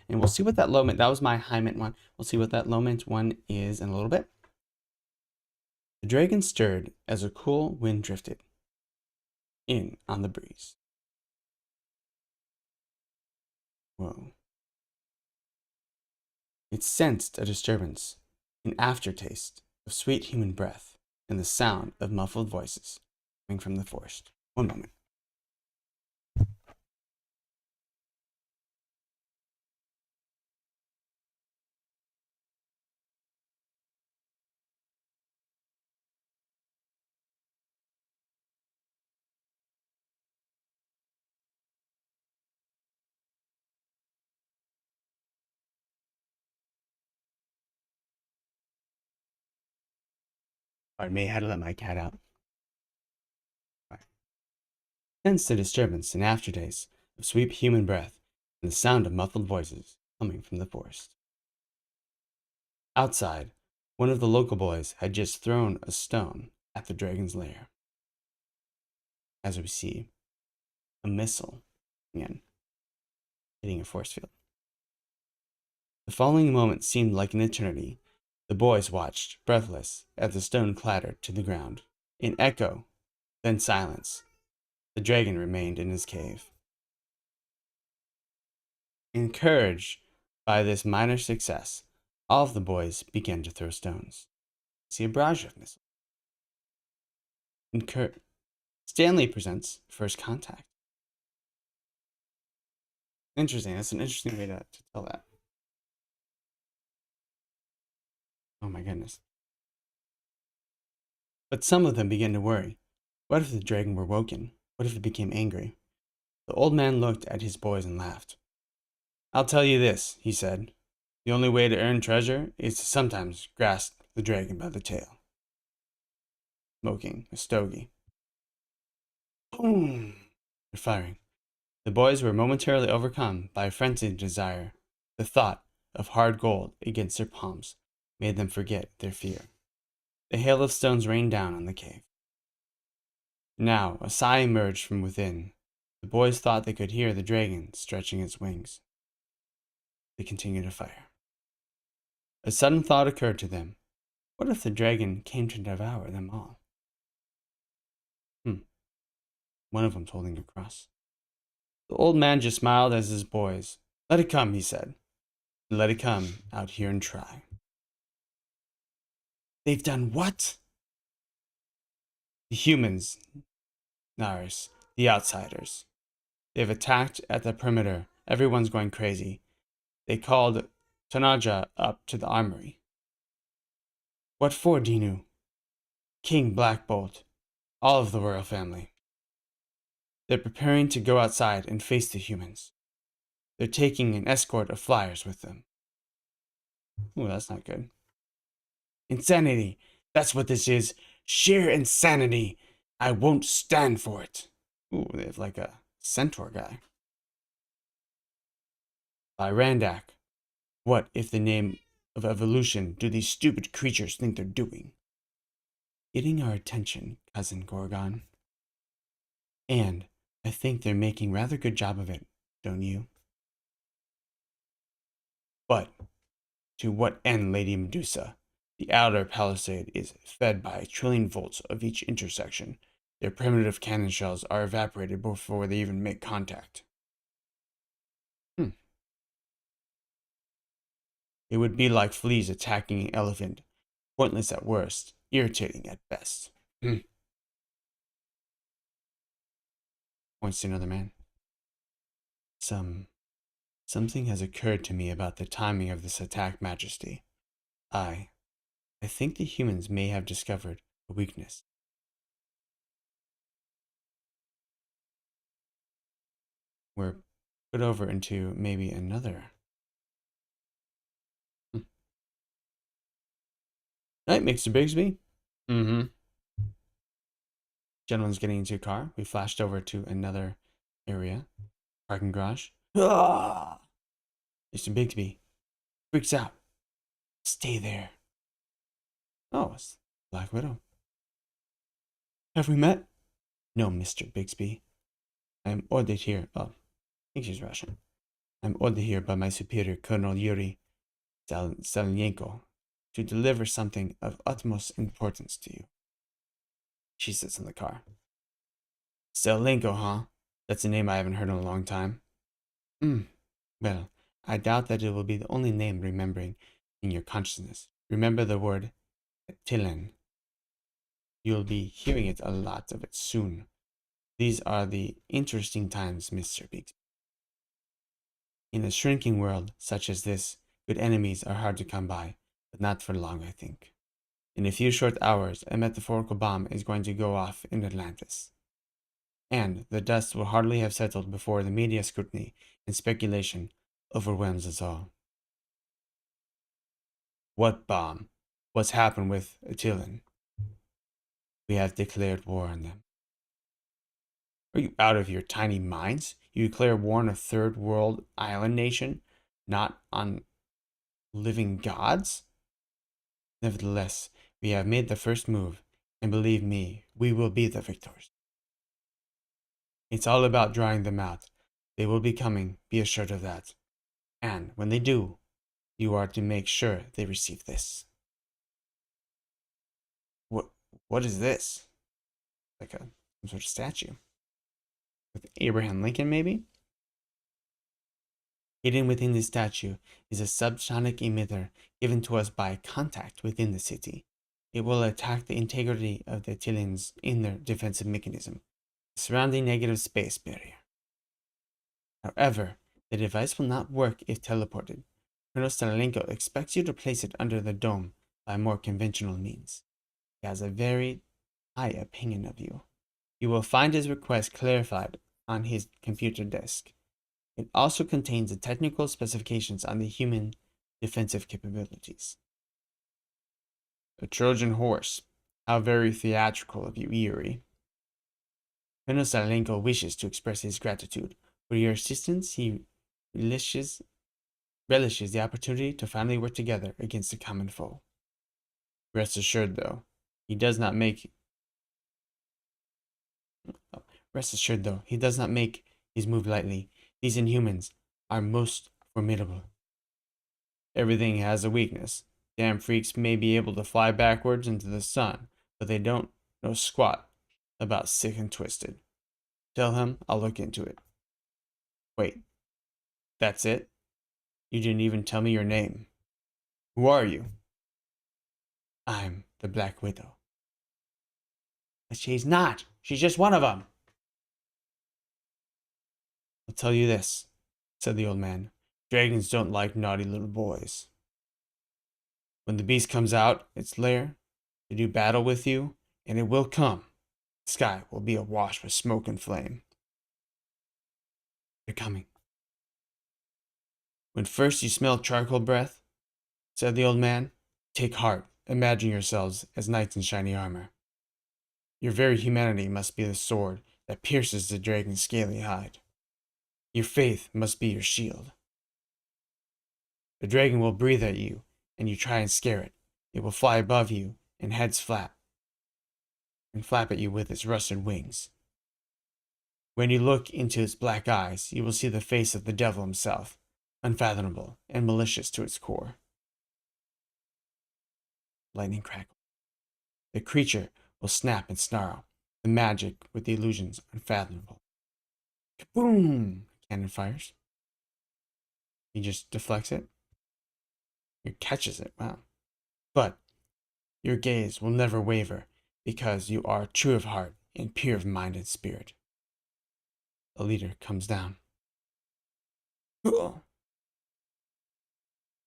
and we'll see what that low mint. That was my high mint one. We'll see what that low mint one is in a little bit. The dragon stirred as a cool wind drifted in on the breeze. Whoa. It sensed a disturbance, an aftertaste of sweet human breath, and the sound of muffled voices coming from the forest. One moment. Pardon me, I had to let my cat out. Sensed a disturbance, an aftertaste of sweet human breath, and the sound of muffled voices coming from the forest. Outside, one of the local boys had just thrown a stone at the dragon's lair. As we see a missile again hitting a force field. The following moment seemed like an eternity. The boys watched, breathless, as the stone clattered to the ground. In echo, then silence. The dragon remained in his cave. Encouraged by this minor success, all of the boys began to throw stones. See a barrage of missiles. Stanley presents First Contact. Interesting. That's an interesting way to tell that. Oh my goodness. But some of them began to worry. What if the dragon were woken? What if it became angry? The old man looked at his boys and laughed. I'll tell you this, he said. The only way to earn treasure is to sometimes grasp the dragon by the tail. Smoking a stogie. Boom! They're firing. The boys were momentarily overcome by a frenzied desire. The thought of hard gold against their palms made them forget their fear. The hail of stones rained down on the cave. Now a sigh emerged from within. The boys thought they could hear the dragon stretching its wings. They continued to fire. A sudden thought occurred to them. What if the dragon came to devour them all? One of them was holding a cross. The old man just smiled as his boys. Let it come, he said. Let it come out here and try. They've done what? The humans, Naris, the outsiders. They've attacked at the perimeter. Everyone's going crazy. They called Tanaja up to the armory. What for, Dinu? King Black Bolt, all of the royal family. They're preparing to go outside and face the humans. They're taking an escort of flyers with them. Ooh, that's not good. Insanity. That's what this is. Sheer insanity. I won't stand for it. Ooh, they have like a centaur guy. By Randak. What, if the name of evolution, do these stupid creatures think they're doing? Getting our attention, Cousin Gorgon. And I think they're making rather good job of it, don't you? But to what end, Lady Medusa? The outer palisade is fed by 1,000,000,000 volts of each intersection. Their primitive cannon shells are evaporated before they even make contact. It would be like fleas attacking an elephant. Pointless at worst, irritating at best. Points to another man. Something has occurred to me about the timing of this attack, Majesty. I think the humans may have discovered a weakness. We're put over into maybe another. Night, Mr. Bigsby. Gentleman's getting into a car. We flashed over to another area. Parking garage. Ah! Mr. Bigsby freaks out. Stay there. Oh, it's Black Widow. Have we met? No, Mr. Bigsby. I am ordered here. Oh, I think she's Russian. I'm ordered here by my superior, Colonel Yuri Salenko, to deliver something of utmost importance to you. She sits in the car. Salenko, huh? That's a name I haven't heard in a long time. Well, I doubt that it will be the only name remembering in your consciousness. Remember the word Tilen. You'll be hearing it a lot of it soon. These are the interesting times, Mr. Biggs. In a shrinking world such as this, good enemies are hard to come by, but not for long, I think. In a few short hours, a metaphorical bomb is going to go off in Atlantis. And the dust will hardly have settled before the media scrutiny and speculation overwhelms us all. What bomb? What's happened with Attilan? We have declared war on them. Are you out of your tiny minds? You declare war on a third world island nation, not on living gods? Nevertheless, we have made the first move, And believe me, we will be the victors. It's all about drawing them out. They will be coming, be assured of that. And when they do, you are to make sure they receive this. What what is this? Like some sort of statue. With Abraham Lincoln, maybe? Hidden within this statue is a subsonic emitter given to us by contact within the city. It will attack the integrity of the Atilians in their defensive mechanism, the surrounding negative space barrier. However, the device will not work if teleported. Colonel Staralenko expects you to place it under the dome by more conventional means. He has a very high opinion of you. You will find his request clarified on his computer desk. It also contains the technical specifications on the human defensive capabilities. A Trojan horse. How very theatrical of you, Eerie. Colonel Staralenko wishes to express his gratitude. For your assistance, he relishes the opportunity to finally work together against a common foe. Rest assured, though, he does not make his move lightly. These Inhumans are most formidable. Everything has a weakness. Damn freaks may be able to fly backwards into the sun, but they don't know squat about sick and twisted. Tell him I'll look into it. Wait, that's it? You didn't even tell me your name. Who are you? I'm the Black Widow. But she's not. She's just one of them. I'll tell you this, said the old man. Dragons don't like naughty little boys. When the beast comes out its lair to do battle with you, and it will come, the sky will be awash with smoke and flame. They're coming. When first you smell charcoal breath, said the old man, take heart. Imagine yourselves as knights in shiny armor. Your very humanity must be the sword that pierces the dragon's scaly hide. Your faith must be your shield. The dragon will breathe at you, and you try and scare it. It will fly above you, and heads flat, and flap at you with its rusted wings. When you look into its black eyes, you will see the face of the devil himself, unfathomable and malicious to its core. Lightning crackle. The creature will snap and snarl, the magic with the illusions unfathomable. Kaboom! Cannon fires. He just deflects it. He catches it. Wow. But your gaze will never waver because you are true of heart and pure of mind and spirit. The leader comes down.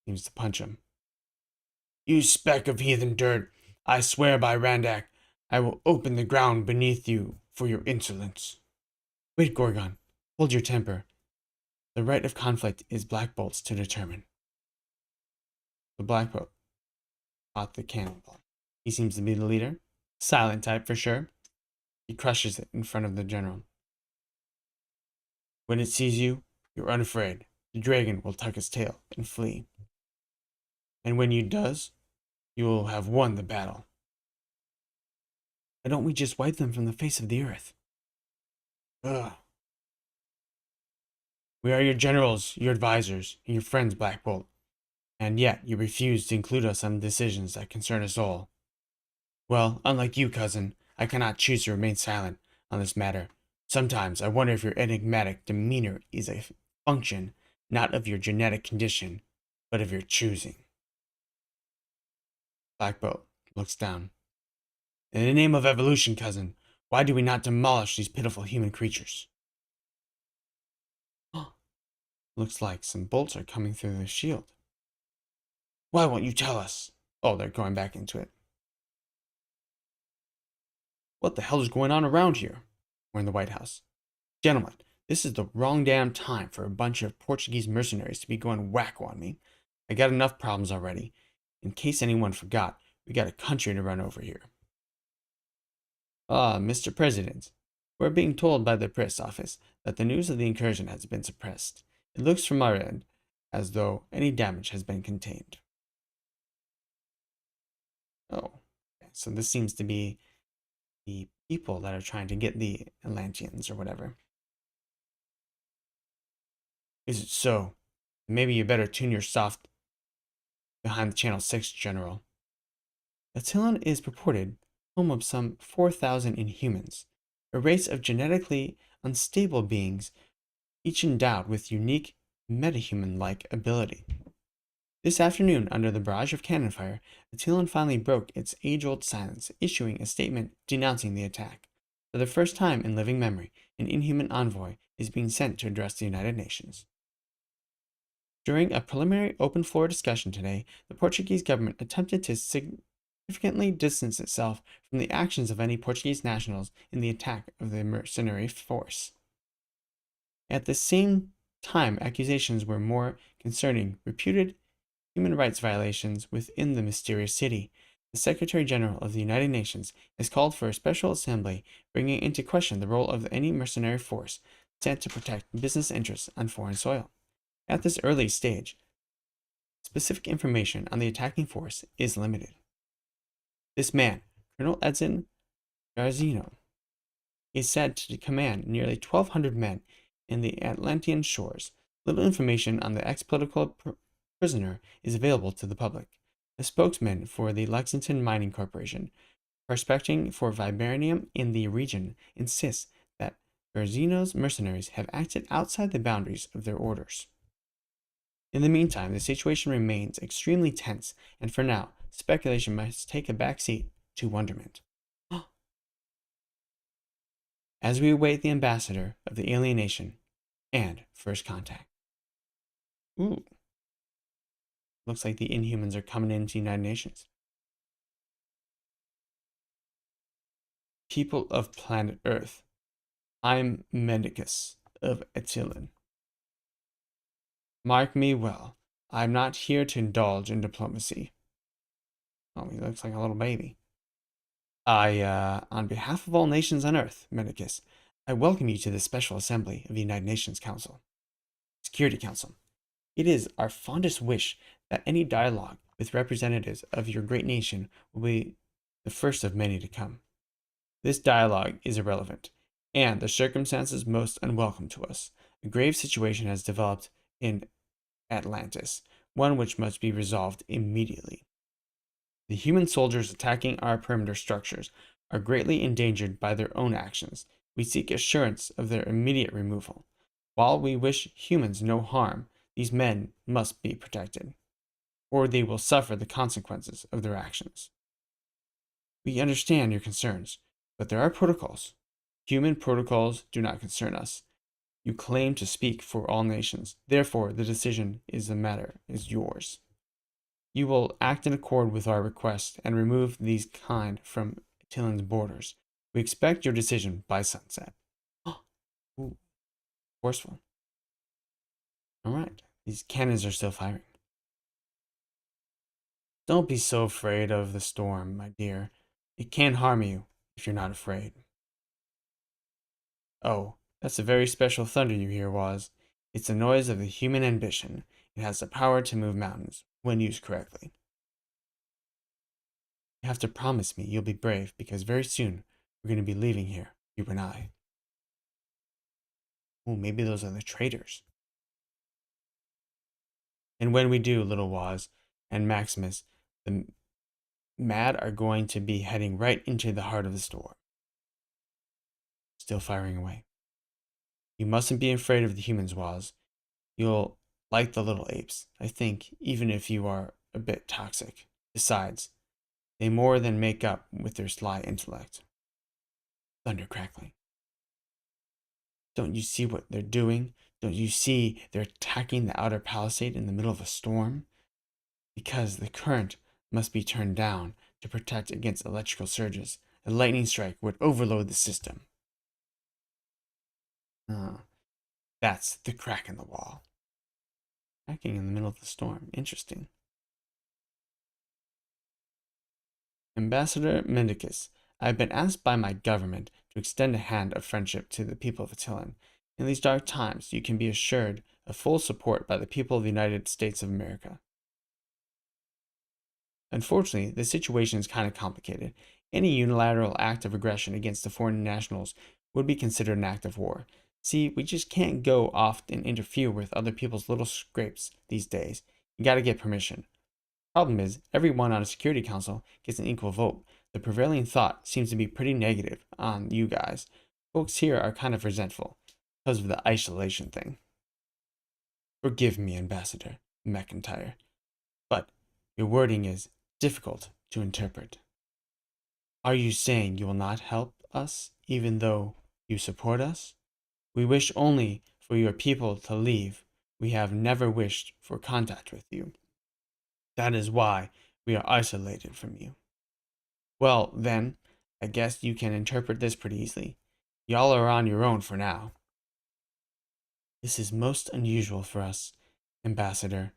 Seems to punch him. You speck of heathen dirt, I swear by Randak, I will open the ground beneath you for your insolence. Wait, Gorgon, hold your temper. The right of conflict is Black Bolt's to determine. The Black Bolt caught the cannonball. He seems to be the leader. Silent type for sure. He crushes it in front of the general. When it sees you, you're unafraid. The dragon will tuck its tail and flee. And when you does, you will have won the battle. Why don't we just wipe them from the face of the earth? Ugh. We are your generals, your advisors, and your friends, Black Bolt. And yet you refuse to include us on decisions that concern us all. Well, unlike you, cousin, I cannot choose to remain silent on this matter. Sometimes I wonder if your enigmatic demeanor is a function not of your genetic condition, but of your choosing. Black Bolt looks down. In the name of evolution, cousin, why do we not demolish these pitiful human creatures? Looks like some bolts are coming through the shield. Why won't you tell us? Oh, they're going back into it. What the hell is going on around here? We're in the White House. Gentlemen, this is the wrong damn time for a bunch of Portuguese mercenaries to be going wacko on me. I got enough problems already. In case anyone forgot, we got a country to run over here. Mr. President, we're being told by the press office that the news of the incursion has been suppressed. It looks from our end as though any damage has been contained. Oh, so this seems to be the people that are trying to get the Atlanteans or whatever. Is it so? Maybe you better tune your soft behind the Channel 6, General. Attilan is purported home of some 4,000 Inhumans, a race of genetically unstable beings, each endowed with unique metahuman-like ability. This afternoon, under the barrage of cannon fire, Attilan finally broke its age-old silence, issuing a statement denouncing the attack. For the first time in living memory, an Inhuman envoy is being sent to address the United Nations. During a preliminary open-floor discussion today, the Portuguese government attempted to significantly distance itself from the actions of any Portuguese nationals in the attack of the mercenary force. At the same time, accusations were more concerning reputed human rights violations within the mysterious city. The Secretary General of the United Nations has called for a special assembly, bringing into question the role of any mercenary force sent to protect business interests on foreign soil. At this early stage, specific information on the attacking force is limited. This man, Colonel Edson Garzino, is said to command nearly 1,200 men in the Atlantean shores. Little information on the ex-political prisoner is available to the public. A spokesman for the Lexington Mining Corporation, prospecting for vibranium in the region, insists that Garzino's mercenaries have acted outside the boundaries of their orders. In the meantime, the situation remains extremely tense, and for now, speculation must take a backseat to wonderment. As we await the ambassador of the alien nation and first contact. Ooh. Looks like the Inhumans are coming into the United Nations. People of planet Earth, I'm Mendicus of Attilan. Mark me well, I'm not here to indulge in diplomacy. Oh, he looks like a little baby. On behalf of all nations on Earth, Mendicus, I welcome you to the Special Assembly of the United Nations Security Council. It is our fondest wish that any dialogue with representatives of your great nation will be the first of many to come. This dialogue is irrelevant, and the circumstances most unwelcome to us. A grave situation has developed in Atlantis, one which must be resolved immediately. The human soldiers attacking our perimeter structures are greatly endangered by their own actions. We seek assurance of their immediate removal. While we wish humans no harm, these men must be protected, or they will suffer the consequences of their actions. We understand your concerns, but there are protocols. Human protocols do not concern us. You claim to speak for all nations, therefore the decision is yours. You will act in accord with our request and remove these kind from Attilan's borders. We expect your decision by sunset. Ooh, forceful. All right, these cannons are still firing. Don't be so afraid of the storm, my dear. It can't harm you if you're not afraid. Oh, that's a very special thunder you hear, Waz. It's the noise of the human ambition. It has the power to move mountains, when used correctly. You have to promise me you'll be brave, because very soon we're going to be leaving here, you and I. Oh, maybe those are the traitors. And when we do, little Waz and Maximus, the Mad are going to be heading right into the heart of the storm. Still firing away. You mustn't be afraid of the humans, Waz. You'll like the little apes, I think, even if you are a bit toxic. Besides, they more than make up with their sly intellect. Thunder crackling. Don't you see what they're doing? Don't you see they're attacking the outer palisade in the middle of a storm? Because the current must be turned down to protect against electrical surges. A lightning strike would overload the system. That's the crack in the wall. Cracking in the middle of the storm. Interesting. Ambassador Mendicus, I have been asked by my government to extend a hand of friendship to the people of Attilan. In these dark times, you can be assured of full support by the people of the United States of America. Unfortunately, the situation is kind of complicated. Any unilateral act of aggression against the foreign nationals would be considered an act of war. See, we just can't go off and interfere with other people's little scrapes these days. You gotta get permission. Problem is, everyone on a security council gets an equal vote. The prevailing thought seems to be pretty negative on you guys. Folks here are kind of resentful because of the isolation thing. Forgive me, Ambassador McIntyre, but your wording is difficult to interpret. Are you saying you will not help us even though you support us? We wish only for your people to leave. We have never wished for contact with you. That is why we are isolated from you. Well, then, I guess you can interpret this pretty easily. Y'all are on your own for now. This is most unusual for us, Ambassador.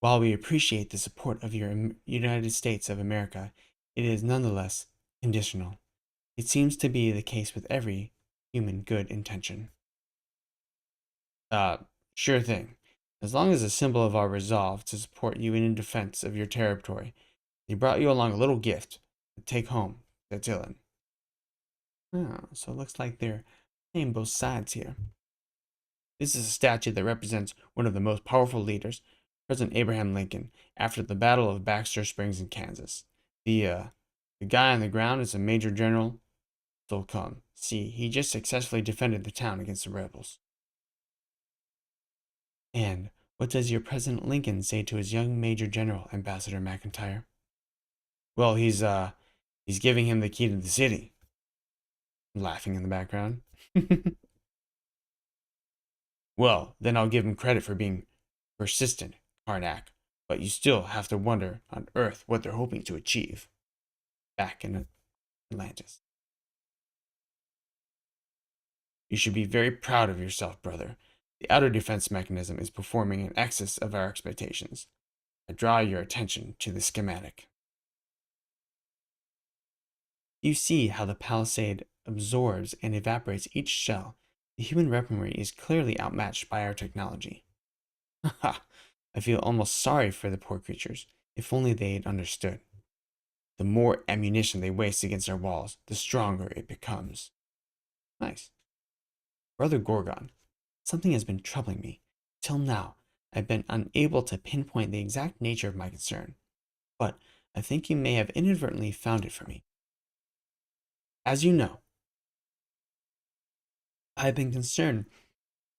While we appreciate the support of your United States of America, it is nonetheless conditional. It seems to be the case with every human good intention. Sure thing. As long as a symbol of our resolve to support you in defense of your territory, they brought you along a little gift to take home to Dylan. Oh, so it looks like they're playing both sides here. This is a statue that represents one of the most powerful leaders, President Abraham Lincoln, after the Battle of Baxter Springs in Kansas. The guy on the ground is a Major General Slocum. See, he just successfully defended the town against the rebels. And what does your President Lincoln say to his young Major General, Ambassador McIntyre? Well, he's giving him the key to the city. Laughing in the background. Well, then I'll give him credit for being persistent, Karnak. But you still have to wonder on Earth what they're hoping to achieve. Back in Atlantis. You should be very proud of yourself, brother. The outer defense mechanism is performing in excess of our expectations. I draw your attention to the schematic. You see how the palisade absorbs and evaporates each shell. The human weaponry is clearly outmatched by our technology. Haha, I feel almost sorry for the poor creatures, if only they had understood. The more ammunition they waste against our walls, the stronger it becomes. Nice. Brother Gorgon, something has been troubling me. Till now, I've been unable to pinpoint the exact nature of my concern, but I think you may have inadvertently found it for me. As you know, I have been concerned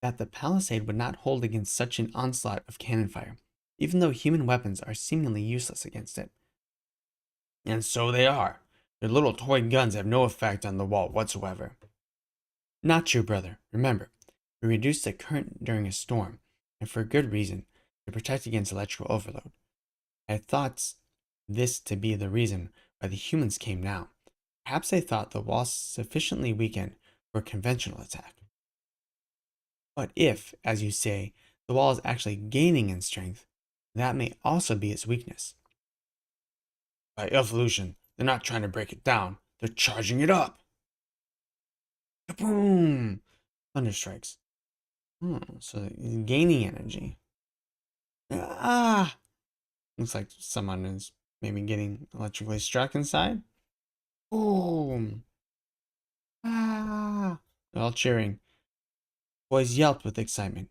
that the palisade would not hold against such an onslaught of cannon fire, even though human weapons are seemingly useless against it. And so they are. Their little toy guns have no effect on the wall whatsoever. Not true, brother. Remember, we reduced the current during a storm, and for a good reason, to protect against electrical overload. I thought this to be the reason why the humans came now. Perhaps they thought the wall sufficiently weakened for a conventional attack. But if, as you say, the wall is actually gaining in strength, that may also be its weakness. By evolution, they're not trying to break it down, they're charging it up. Boom! Thunder strikes. So gaining energy. Ah! Looks like someone is maybe getting electrically struck inside. Boom! Ah! They're all cheering. Boys yelped with excitement,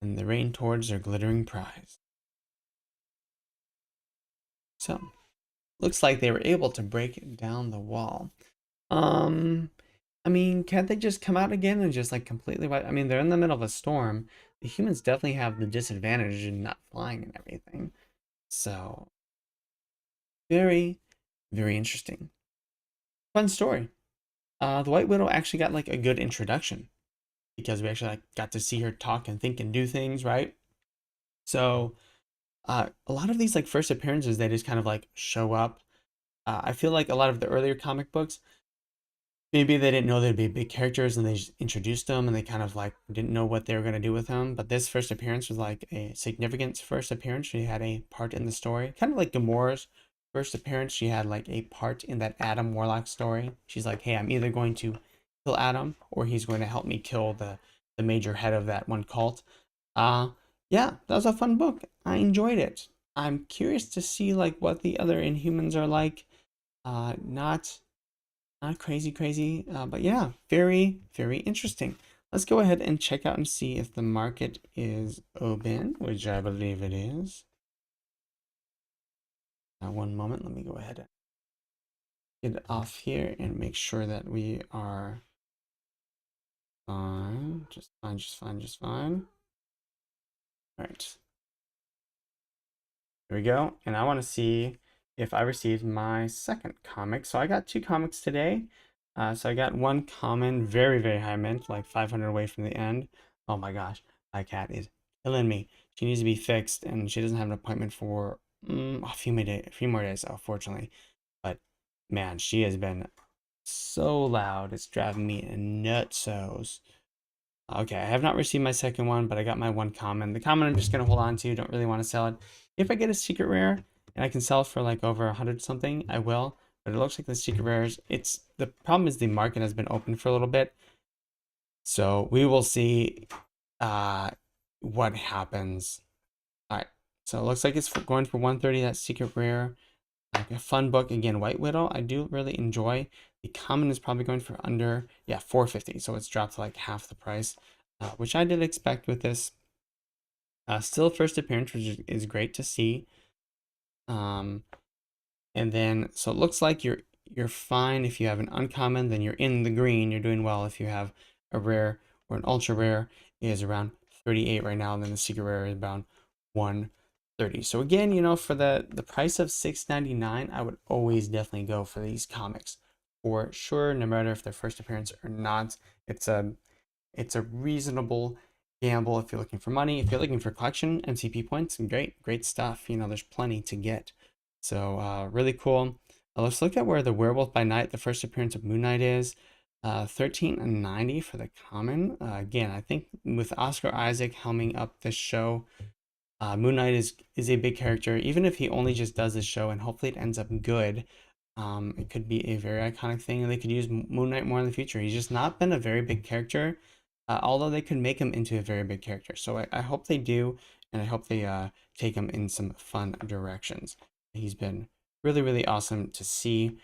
and they ran towards their glittering prize. So, looks like they were able to break down the wall. I mean, can't they just come out again and just like completely wipe? I mean, they're in the middle of a storm. The humans definitely have the disadvantage in not flying and everything. So, very, very interesting. Fun story. The White Widow actually got like a good introduction because we actually like got to see her talk and think and do things, right? So, a lot of these like first appearances, they just kind of like show up. I feel like a lot of the earlier comic books, maybe they didn't know they'd be big characters and they just introduced them and they kind of like didn't know what they were going to do with them. But this first appearance was like a significant first appearance. She had a part in the story, kind of like Gamora's first appearance. She had like a part in that Adam Warlock story. She's like, hey, I'm either going to kill Adam or he's going to help me kill the major head of that one cult. Yeah, that was a fun book. I enjoyed it. I'm curious to see like what the other Inhumans are like. Not Not crazy, crazy, but yeah, very, very interesting. Let's go ahead and check out and see if the market is open, which I believe it is. One moment, let me go ahead and get off here and make sure that we are fine. Just fine, just fine, just fine. All right, here we go. And I want to see if I received my second comic. So I got two comics today. So I got one common, very, very high mint, like 500 away from the end. Oh my gosh, my cat is killing me. She needs to be fixed, and she doesn't have an appointment for a few more days, unfortunately. But man, she has been so loud. It's driving me nutsos. Okay, I have not received my second one, but I got my one common. The common I'm just gonna hold on to. Don't really want to sell it. If I get a secret rare and I can sell it for like over 100 something, I will. But it looks like the secret rares. It's the problem is the market has been open for a little bit, so we will see uh what happens. All right, so it looks like it's going for 130. That secret rare. Like a fun book again, White Widow. I do really enjoy. The common is probably going for under 450, so it's dropped to like half the price, which I did expect with this. Still first appearance, which is great to see. Um, and then so it looks like you're fine if you have an uncommon, then you're in the green. You're doing well if you have a rare or an ultra rare is around 38 right now, and then the secret rare is around 130. So again, for the price of $6.99, I would always definitely go for these comics for sure, no matter if they're first appearance or not. It's a reasonable gamble if you're looking for money. If you're looking for collection, MCP points, great stuff. There's plenty to get. So really cool. Let's look at where the Werewolf by Night, the first appearance of Moon Knight is. 13.90 for the common. Again, I think with Oscar Isaac helming up this show, Moon Knight is a big character. Even if he only just does this show, and hopefully it ends up good, it could be a very iconic thing, and they could use Moon Knight more in the future. He's just not been a very big character, although they could make him into a very big character. So I hope they do, and I hope they take him in some fun directions. He's been really, really awesome to see,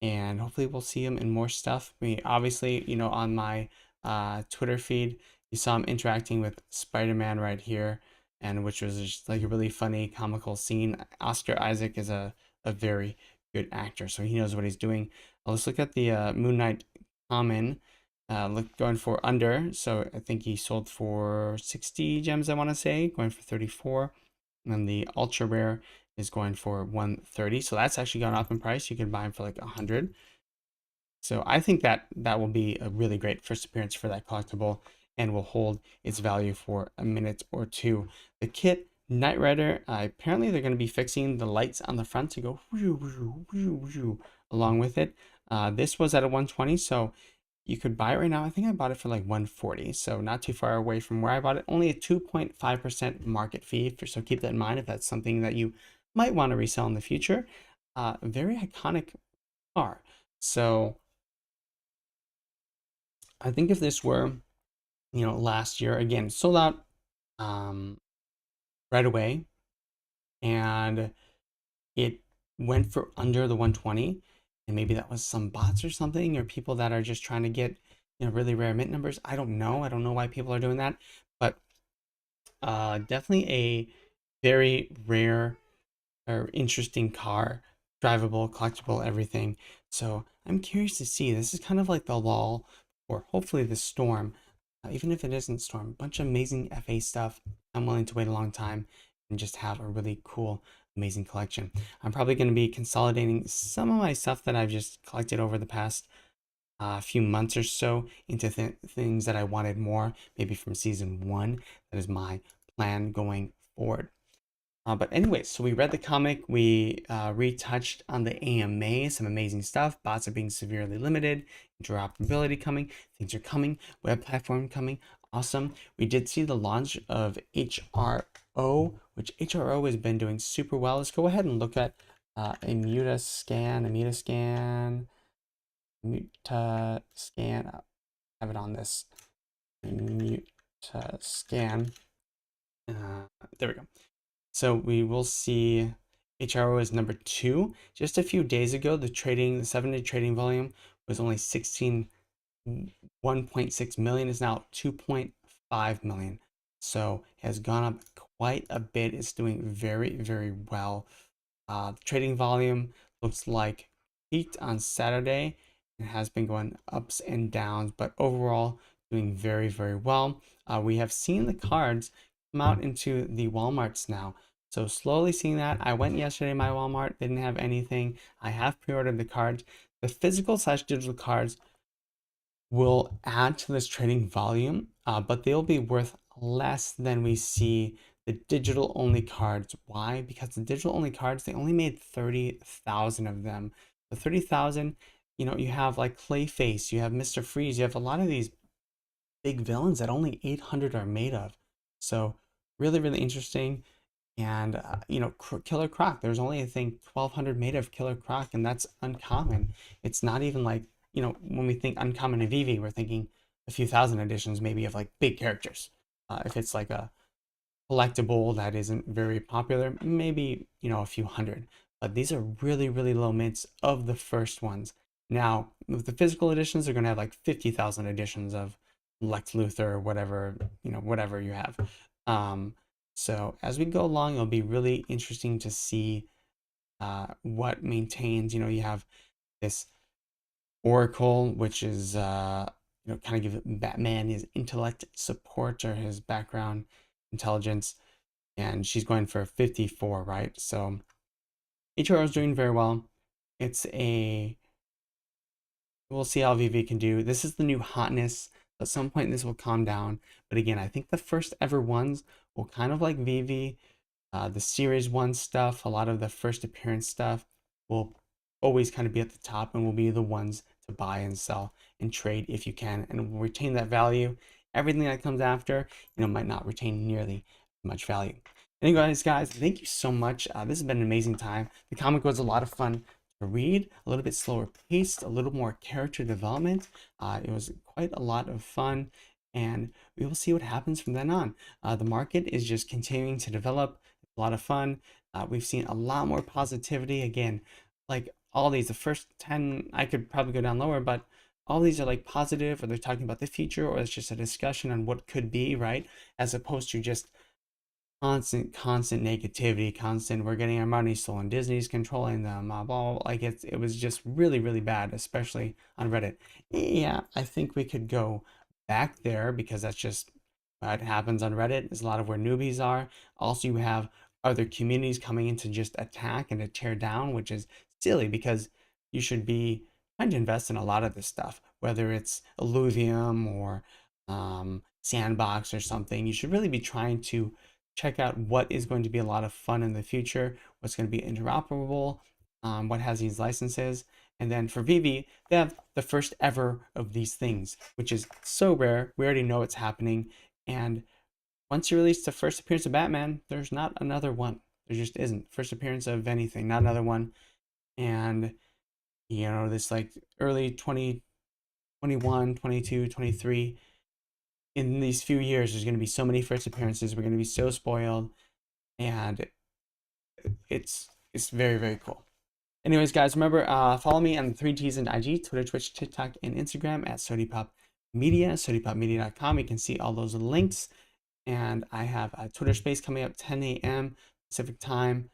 and hopefully we'll see him in more stuff. I mean, obviously, on my Twitter feed, you saw him interacting with Spider-Man right here, and which was just like a really funny, comical scene. Oscar Isaac is a very good actor, so he knows what he's doing. Let's look at the Moon Knight common. Going for under, so I think he sold for 60 gems, I want to say, going for 34. And then the ultra rare is going for 130, so that's actually gone up in price. You can buy him for like 100. So I think that will be a really great first appearance for that collectible, and will hold its value for a minute or two. The kit Knight Rider, apparently they're going to be fixing the lights on the front to go whoo, whoo, whoo, whoo, along with it. This was at a 120, so you could buy it right now. I think I bought it for like 140, so not too far away from where I bought it. Only a 2.5% market fee, so keep that in mind if that's something that you might want to resell in the future. Very iconic car. So I think if this were, last year, again, sold out right away, and it went for under the 120, and maybe that was some bots or something, or people that are just trying to get, really rare mint numbers. I don't know. I don't know why people are doing that, but definitely a very rare or interesting car, drivable, collectible, everything. So I'm curious to see. This is kind of like the lull, or hopefully the storm. Even if it isn't storm, a bunch of amazing FA stuff. I'm willing to wait a long time and just have a really cool, amazing collection. I'm probably going to be consolidating some of my stuff that I've just collected over the past few months or so into things that I wanted more, maybe from season one. That is my plan going forward. But anyways, so we read the comic, we retouched on the AMA, some amazing stuff. Bots are being severely limited, interoperability coming, things are coming, web platform coming, awesome. We did see the launch of HRO, which HRO has been doing super well. Let's go ahead and look at a Mutascan, I have it on this, Mutascan. There we go. So we will see HRO is number 2. Just a few days ago, the 7-day trading volume was only 1.6 million, is now 2.5 million. So it has gone up quite a bit. It's doing very, very well. The trading volume looks like peaked on Saturday and has been going ups and downs, but overall doing very, very well. We have seen the cards come out into the Walmarts now. So slowly seeing that. I went yesterday to my Walmart, didn't have anything. I have pre-ordered the cards. The physical/digital cards will add to this trading volume, but they'll be worth less than we see the digital only cards. Why? Because the digital only cards, they only made 30,000 of them. The 30,000, you have like Clayface, you have Mr. Freeze, you have a lot of these big villains that only 800 are made of. So really, really interesting. And Killer Croc, there's only, I think, 1,200 made of Killer Croc, and that's uncommon. It's not even like, when we think uncommon in VeVe, we're thinking a few thousand editions maybe of like big characters. If it's like a collectible that isn't very popular, maybe, a few hundred. But these are really, really low mints of the first ones. Now, with the physical editions, they're going to have like 50,000 editions of Lex Luthor or whatever, whatever you have. So as we go along, it'll be really interesting to see what maintains. You have this Oracle, which is kind of give Batman his intellect support or his background intelligence, and she's going for 54, right? So HRO is doing very well. We'll see how VeVe can do. This is the new hotness. At some point, this will calm down. But again, I think the first ever ones will kind of like VeVe, the Series 1 stuff, a lot of the first appearance stuff will always kind of be at the top and will be the ones to buy and sell and trade if you can, and will retain that value. Everything that comes after, might not retain nearly as much value. Anyways, guys, thank you so much. This has been an amazing time. The comic was a lot of fun to read, a little bit slower paced, a little more character development. It was quite a lot of fun, and we will see what happens from then on. The market is just continuing to develop. It's a lot of fun. We've seen a lot more positivity. Again, like all these, the first 10, I could probably go down lower, but all these are like positive, or they're talking about the future, or it's just a discussion on what could be, right? As opposed to just constant negativity, constant we're getting our money stolen, Disney's controlling them, blah, blah, blah. Like it was just really, really bad, especially on Reddit. Yeah, I think we could go back there because that's just what happens on Reddit. Is a lot of where newbies are. Also, you have other communities coming in to just attack and to tear down, which is silly because you should be trying to invest in a lot of this stuff, whether it's Illuvium or Sandbox or something. You should really be trying to check out what is going to be a lot of fun in the future, what's going to be interoperable, what has these licenses. And then for VeVe, they have the first ever of these things, which is so rare. We already know it's happening. And once you release the first appearance of Batman, there's not another one. There just isn't. First appearance of anything, not another one. And, this like early 2021, 22, 23, in these few years, there's going to be so many first appearances. We're going to be so spoiled, and it's very, very cool. Anyways, guys, remember, follow me on the 3Gs and IG, Twitter, Twitch, TikTok, and Instagram at SodiPopMedia, SodiPopMedia.com. You can see all those links. And I have a Twitter space coming up 10 a.m. Pacific time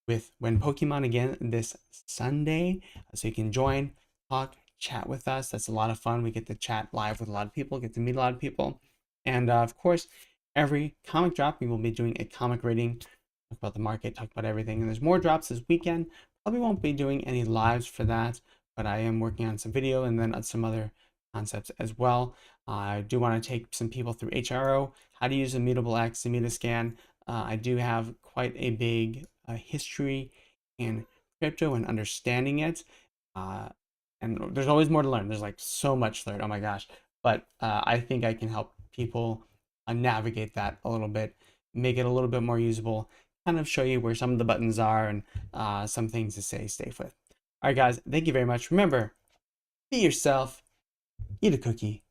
with When Pokemon again this Sunday. So you can join, talk, chat with us. That's a lot of fun. We get to chat live with a lot of people, get to meet a lot of people. And of course, every comic drop, we will be doing a comic rating, talk about the market, talk about everything. And there's more drops this weekend. Probably won't be doing any lives for that, but I am working on some video and then some other concepts as well. I do want to take some people through HRO, how to use Immutable X, the Mutascan. I do have quite a big history in crypto and understanding it. And there's always more to learn. There's like so much to learn. Oh my gosh. But I think I can help people navigate that a little bit, make it a little bit more usable, kind of show you where some of the buttons are and some things to stay safe with. All right, guys, thank you very much. Remember, be yourself, eat a cookie,